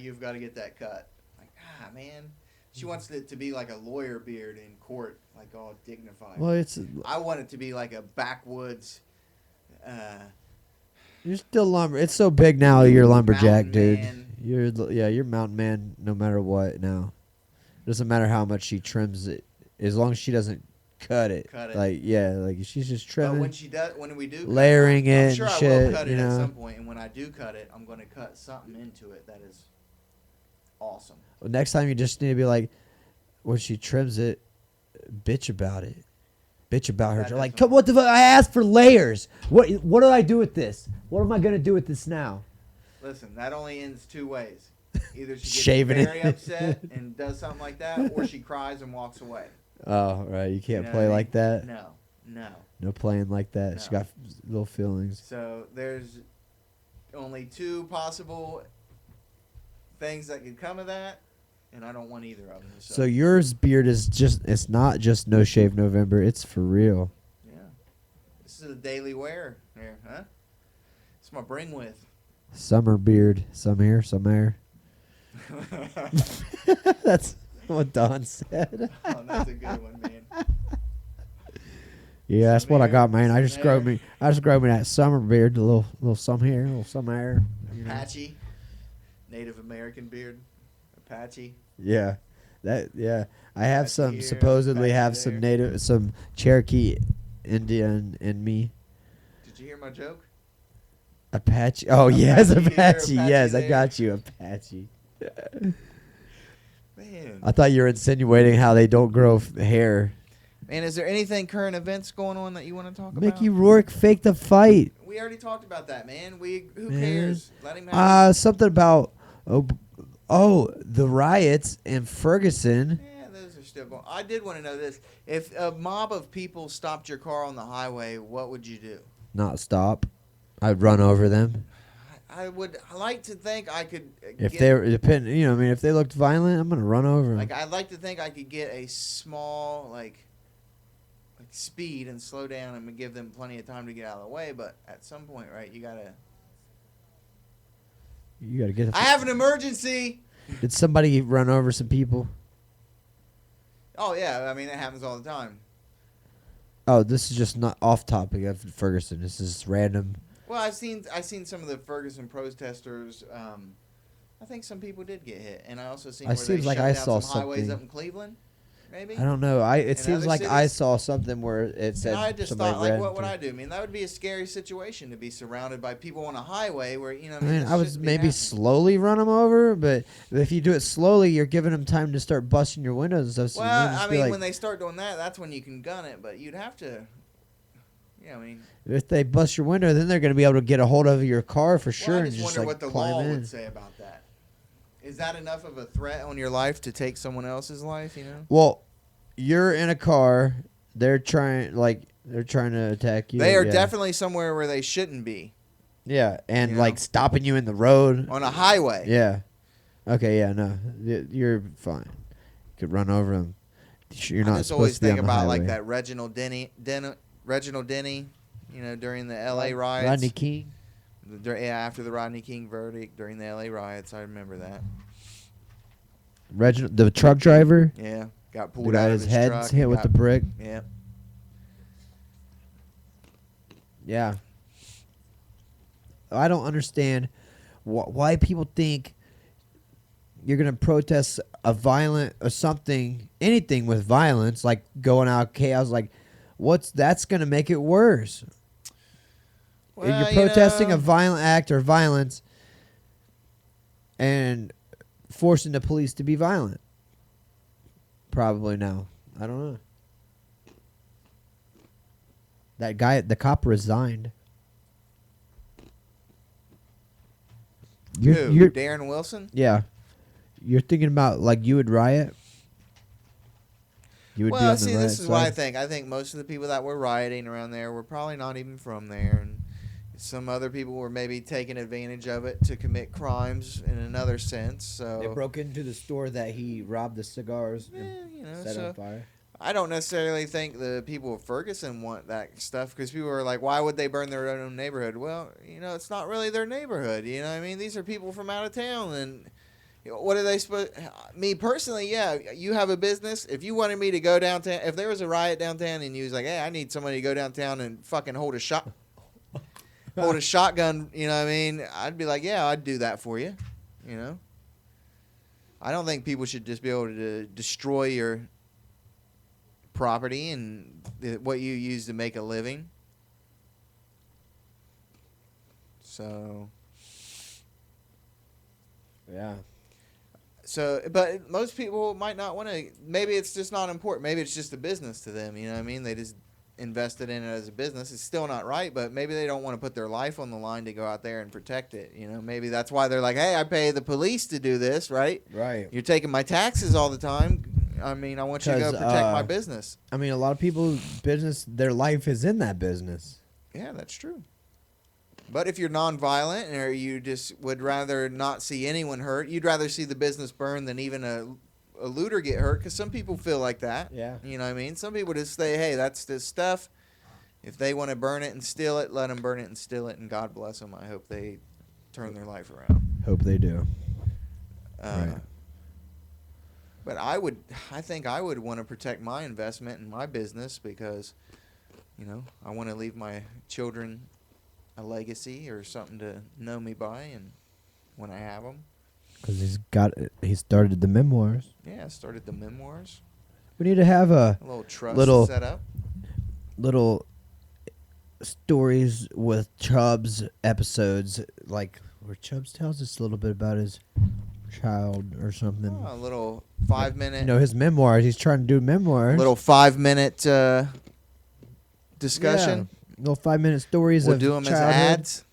you've got to get that cut. I'm like, man. She wants it to be like a lawyer beard in court, like all dignified. Well, it's I want it to be like a backwoods. you're still lumber. It's so big now. You're a lumberjack, Mountain dude. man. You're mountain man no matter what now. Doesn't matter how much she trims it, as long as she doesn't cut it. Cut it. Like she's just But trimming. when she does, when we do cut Layering I'm it sure and I shit, will cut it you at know. some point. And when I do cut it, I'm going to cut something into it that is awesome. Next time you just need to be like, when she trims it, bitch about it. Bitch about her. That Like, doesn't what the fuck? I asked for layers. What do I do with this? What am I gonna do with this now? Listen, that only ends two ways. Either she gets Shaving it. very upset and does something like that, or she cries and walks away. Oh, right. You You can't know play what I like mean? that. No. No playing like that. She No. got little feelings. So there's only two possible things that could come of that, and I don't want either of them. So yours beard is it's not just No Shave November. It's for real. Yeah. This is a daily wear here, huh? It's my bring with. Summer beard. Some here, some there. That's what Don said. Oh, that's a good one, man. Yeah, that's Some what I here, got, man. I some just grow there. me that summer beard, a little some here, a little some there. you know. Apache. Native American beard. Apache. Yeah, I have Apache some here, supposedly Apache have some there. some Cherokee Indian in me. Did you hear my joke? Apache. Oh yes, Apache here, Apache. Apache Yes, I there. got you, Apache. Man. I thought you were insinuating how they don't grow hair. Man, is there anything current events going on that you want to talk Mickey about? Rourke faked a fight. We already talked about that, man. Who Man. cares? Let him have Something about the riots in Ferguson. Yeah, those are still going. I did want to know this. If a mob of people stopped your car on the highway, what would you do? Not stop. I'd run over them. I would like to think I could If get, they were if they looked violent, I'm gonna run over them. like I'd like to think I could get a small like speed and slow down and give them plenty of time to get out of the way, but at some point, right, you gotta get. I have an emergency. Did somebody run over some people? Oh yeah, I mean that happens all the time. Oh, this is just not off topic of Ferguson. This is random. Well, I've seen some of the Ferguson protesters. I think some people did get hit, and I also seen It where they seems like shut I down saw some highways something. up in Cleveland. Maybe. I don't know. It In seems other like I cities? saw something where it said And I just somebody thought, like, ran what would through- I do? I mean, that would be a scary situation to be surrounded by people on a highway where I mean, this I would shouldn't be maybe happening. slowly run them over, but if you do it slowly, you're giving them time to start busting your windows and stuff. So you Well, wouldn't just I be mean, like, when they start doing that, that's when you can gun it. But you'd have to. Yeah, I mean, if they bust your window, then they're going to be able to get a hold of your car for sure well, I and just just wonder like what the climb law in. would say about that. Is that enough of a threat on your life to take someone else's life? You know. Well, you're in a car. They're trying to attack you. They are yeah. definitely somewhere where they shouldn't be. Yeah, and You know? like stopping you in the road. On a highway. Yeah. Okay. Yeah. No, you're fine. You could run over them. You're not I just supposed always to be think on the about like highway. that Reginald Denny, you know, during the L.A. riots. Rodney King. After the Rodney King verdict during the L.A. riots, I remember that. Reginald, the truck driver. Yeah, got Who pulled got out his of his head truck. hit and with the got- brick. Yeah. Yeah. I don't understand why people think you're going to protest a violent or something, anything with violence, like going out chaos. Like, that's going to make it worse. If Well, you're protesting you a know, violent act or violence and forcing the police to be violent. Probably no. I don't know. That guy, the cop resigned. who? You're Darren Wilson? yeah. You're thinking about like you would riot. You would be on Well, the see, riot this is what I side? think. I think most of the people that were rioting around there were probably not even from there, and some other people were maybe taking advantage of it to commit crimes in another sense. So They broke into the store that he robbed the cigars yeah, and you know, set so on fire. I don't necessarily think the people of Ferguson want that stuff because people are like, why would they burn their own neighborhood? Well, it's not really their neighborhood. You know what I mean? These are people from out of town. And what are they supposed Me personally, yeah, you have a business. If you wanted me to go downtown, if there was a riot downtown and you was like, hey, I need somebody to go downtown and fucking hold a shotgun, you know what I mean? I'd be like, yeah, I'd do that for you. I don't think people should just be able to destroy your property and what you use to make a living. So Yeah. But most people might not want to. Maybe it's just not important. Maybe it's just a business to them. You know what I mean? They just invested in it as a business. It's still not right, but maybe they don't want to put their life on the line to go out there and protect it. Maybe that's why they're like, hey, I pay the police to do this, right? Right. You're taking my taxes all the time. I mean, I want you to go protect my business. I mean, a lot of people's business, their life is in that business. Yeah, that's true. But if you're nonviolent or you just would rather not see anyone hurt, you'd rather see the business burn than even a looter get hurt, because some people feel like that. Yeah. You know what I mean? Some people just say, hey, that's this stuff. If they want to burn it and steal it, let them burn it and steal it, and God bless them. I hope they turn their life around. Hope they do. Right. But I think I would want to protect my investment in my business because, I want to leave my children a legacy or something to know me by, and when I have them. Because he started the memoirs. Yeah, I started the memoirs. We need to have a little trust set up. Little stories with Chubbs episodes, like where Chubbs tells us a little bit about his child or something. Oh, a little 5-minute. His memoirs. He's trying to do memoirs. Little 5-minute discussion. Yeah. Little 5-minute stories We'll of do them childhood. as ads.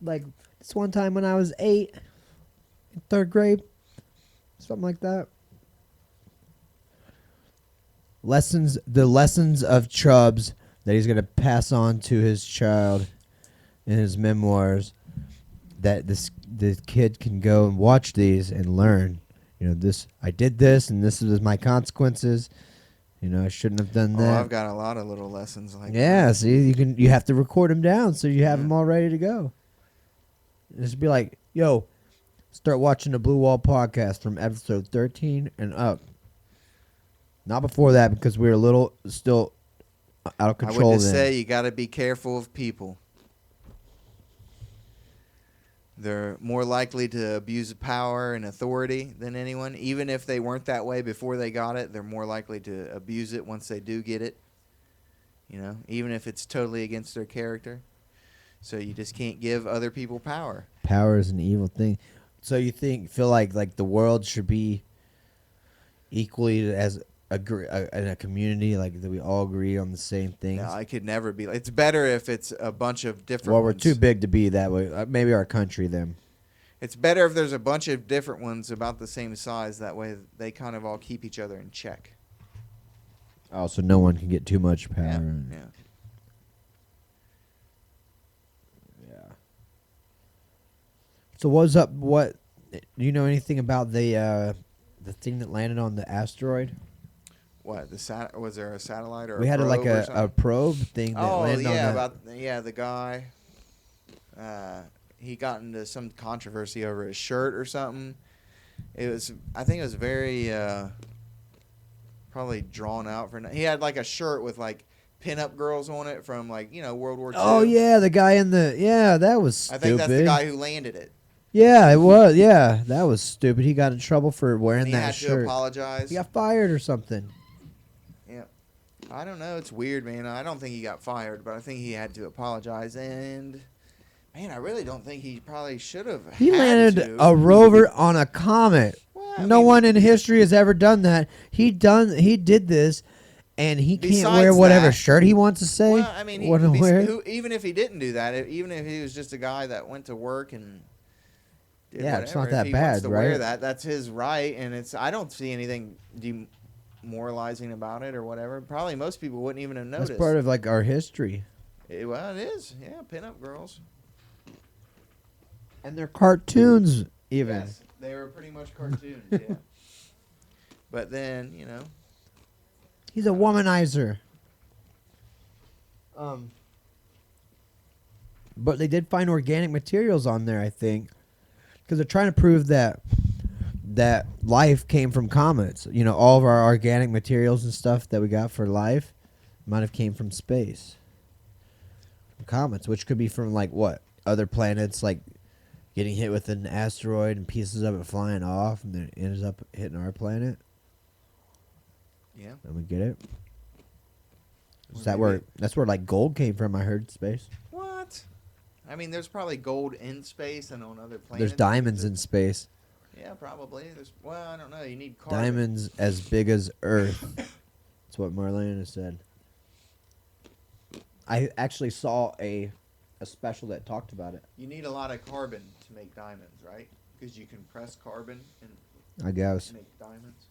Like this one time when I was 8, in 3rd grade, something like that. The lessons of Chubbs that he's going to pass on to his child in his memoirs, that the kid can go and watch these and learn. I did this and this is my consequences. I shouldn't have done that. Oh, I've got a lot of little lessons like that. Yeah, see, you have to record them down so you have them all ready to go. Just be like, yo, start watching the Blue Wall podcast from episode 13 and up. Not before that, because we were a little still out of control. I would just then. say you got to be careful of people. They're more likely to abuse power and authority than anyone. Even if they weren't that way before they got it, they're more likely to abuse it once they do get it. Even if it's totally against their character. So you just can't give other people power. Power is an evil thing. So you feel like the world should be equally as in a community, like that we all agree on the same things? No, I could never be. It's better if it's a bunch of different Well, ones. we're too big to be that way. Maybe our country then. It's better if there's a bunch of different ones about the same size. That way they kind of all keep each other in check. Oh, so no one can get too much power. Yeah. Yeah. So what's up? Do you know anything about the thing that landed on the asteroid? What was there a satellite or we a had probe a probe thing that landed on that. The guy. He got into some controversy over his shirt or something. I think it was very probably drawn out for. He had like a shirt with like pinup girls on it from World War II. Oh yeah, the guy that was stupid. I think that's the guy who landed it. Yeah, it was. Yeah, that was stupid. He got in trouble for wearing that shirt. He had to apologize. He got fired or something. Yeah. I don't know. It's weird, man. I don't think he got fired, but I think he had to apologize. And, man, I really don't think he probably should have. He landed a rover on a comet. Well, no one in history has ever done that. He did this, and he can't wear whatever shirt he wants to say. Well, I mean, even if he didn't do that, even if he was just a guy that went to work and did whatever, it's not that if he bad, wants to right? wear that, that's his right, and I don't see anything demoralizing about it or whatever. Probably most people wouldn't even have noticed. That's part of our history. Well, it is. Yeah, pinup girls. And they're cartoons, even. Yes, they were pretty much cartoons. Yeah. But then He's a womanizer. But they did find organic materials on there, I think, because they're trying to prove that life came from comets. You know, all of our organic materials and stuff that we got for life might have came from space. Comets, which could be from like what other planets, like getting hit with an asteroid and pieces of it flying off, and then it ends up hitting our planet. Yeah. And we get it. Or Is that maybe- where that's where like gold came from? I heard space. What? I mean, there's probably gold in space and on other planets. There's diamonds in space. Yeah, probably. Well, I don't know. You need carbon. Diamonds as big as Earth. That's what Marlena said. I actually saw a special that talked about it. You need a lot of carbon to make diamonds, right? Because you can press carbon and I guess. make diamonds.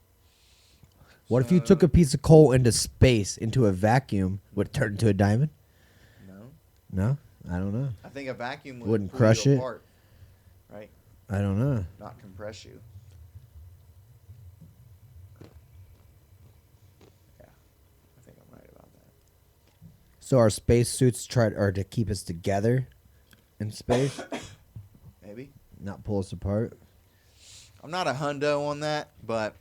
What if you took a piece of coal into space, into a vacuum, would it turn into a diamond? No. No? I don't know. I think a vacuum Wouldn't pull crush you it? apart, right? I don't know. Not compress you. Yeah, I think I'm right about that. So our space suits are to keep us together in space, Maybe. not pull us apart. I'm not a hundo on that, but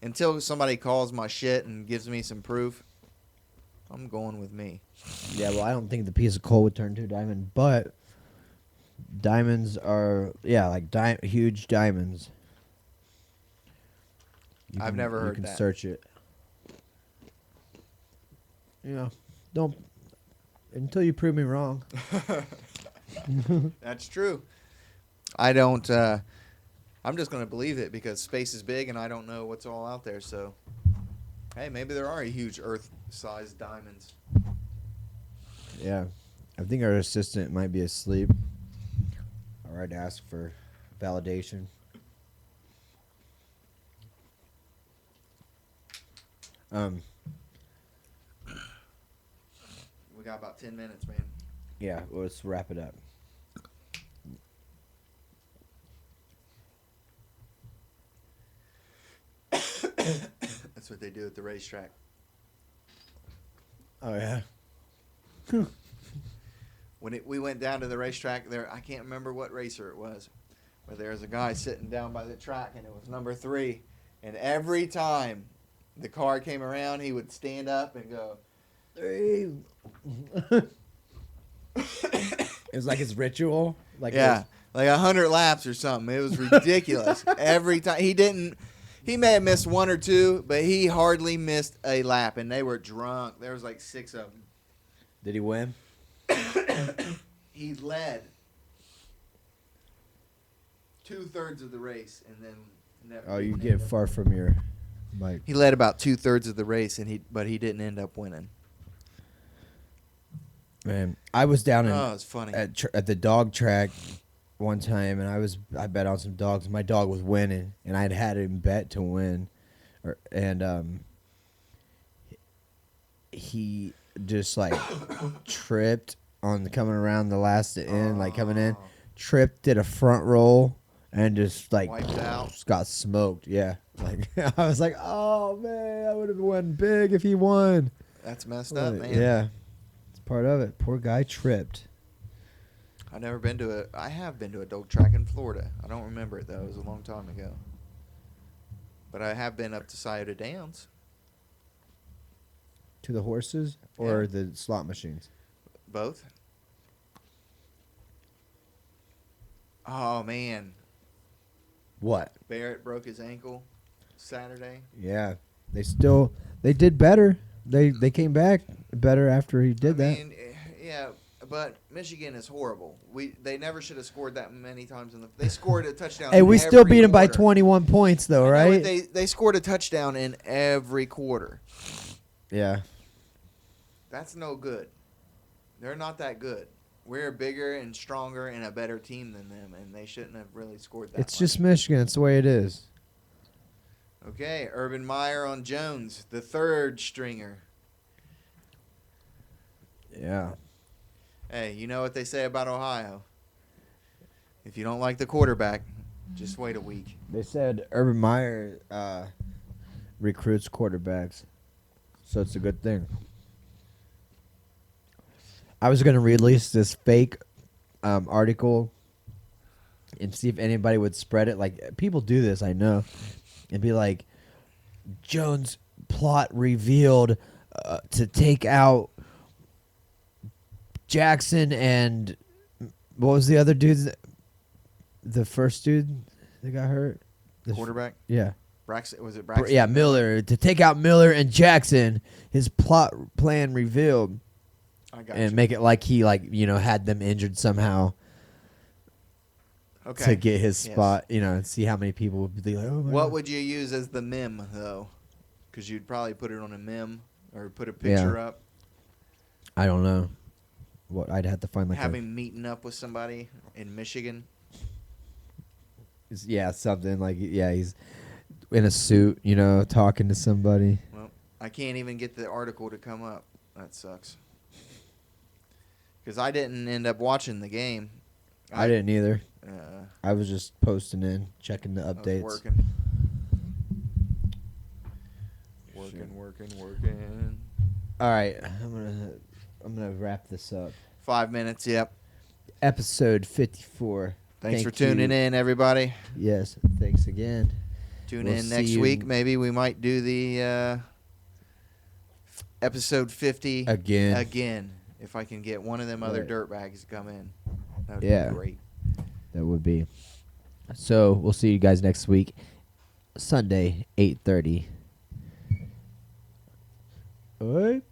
until somebody calls my shit and gives me some proof, I'm going with me. Yeah, well, I don't think the piece of coal would turn into a diamond, but diamonds are, yeah, like huge diamonds. I've never heard You can that. search it. You know, don't until you prove me wrong. That's true. I don't. I'm just going to believe it because space is big and I don't know what's all out there. So, hey, maybe there are huge Earth-sized diamonds. Yeah, I think our assistant might be asleep. All right, ask for validation. We got about 10 minutes, man. Yeah, well, let's wrap it up. That's what they do at the racetrack. Oh yeah. When we went down to the racetrack there, I can't remember what racer it was, but there was a guy sitting down by the track, and it was number 3. And every time the car came around, he would stand up and go, It was like his ritual. Like yeah, like 100 laps or something. It was ridiculous. Every time he may have missed 1 or 2, but he hardly missed a lap, and they were drunk. There was like 6 of them. Did he win? He led 2/3 of the race, and then never. Oh, you didn't get end up- far from your mic. He led about 2/3 of the race, but he didn't end up winning. Man, I was down Oh, it's funny. at the dog track one time, and I bet on some dogs. My dog was winning, and I'd had him bet to win, he just like tripped on coming around the last end, like coming in, tripped, did a front roll, and just like Wiped out. just got smoked. Yeah, like I was like, oh man, I would have won big if he won. That's messed up, man. Yeah, it's part of it. Poor guy tripped. I have been to a dog track in Florida. I don't remember it though. It was a long time ago. But I have been up to Scioto Downs. To the horses or Yeah. the slot machines? Both. Oh man, What? Barrett broke his ankle Saturday. Yeah, they did better. They came back better after he did I that. mean, yeah, but Michigan is horrible. They never should have scored that many times they scored a touchdown. Hey, in we still every beat him by quarter. 21 points though, I know, right? They scored a touchdown in every quarter. Yeah. That's no good. They're not that good. We're bigger and stronger and a better team than them, and they shouldn't have really scored that It's much. just Michigan. It's the way it is. Okay, Urban Meyer on Jones, the third stringer. Yeah. Hey, you know what they say about Ohio? If you don't like the quarterback, just wait a week. They said Urban Meyer recruits quarterbacks. So it's a good thing. I was going to release this fake article and see if anybody would spread it. Like, people do this, I know. And be like, Jones plot revealed to take out Jackson and what was the other dude? The first dude that got hurt? Quarterback? Yeah. Braxton, was it Braxton? Yeah, Miller. To take out Miller and Jackson, his plot plan revealed. I got And you. make it like he had them injured somehow Okay. to get his Yes. spot, and see how many people would be like, oh my What God. would you use as the meme, though? Because you'd probably put it on a meme or put a picture up. I don't know. What I'd have to find like Have him meeting up with somebody in Michigan. something like he's in a suit, talking to somebody. Well, I can't even get the article to come up. That sucks. Because I didn't end up watching the game. I didn't either. Uh, I was just posting in, checking the I was updates. working. All right, I'm gonna wrap this up. 5 minutes. Yep. Episode 54. Thanks for tuning in, everybody. Yes, thanks again. Tune We'll in see next you week. Maybe we might do the episode 50 Again. if I can get one of them other Right. dirtbags to come in. That would Yeah. be great. That would be. So we'll see you guys next week, Sunday, 8:30. All right.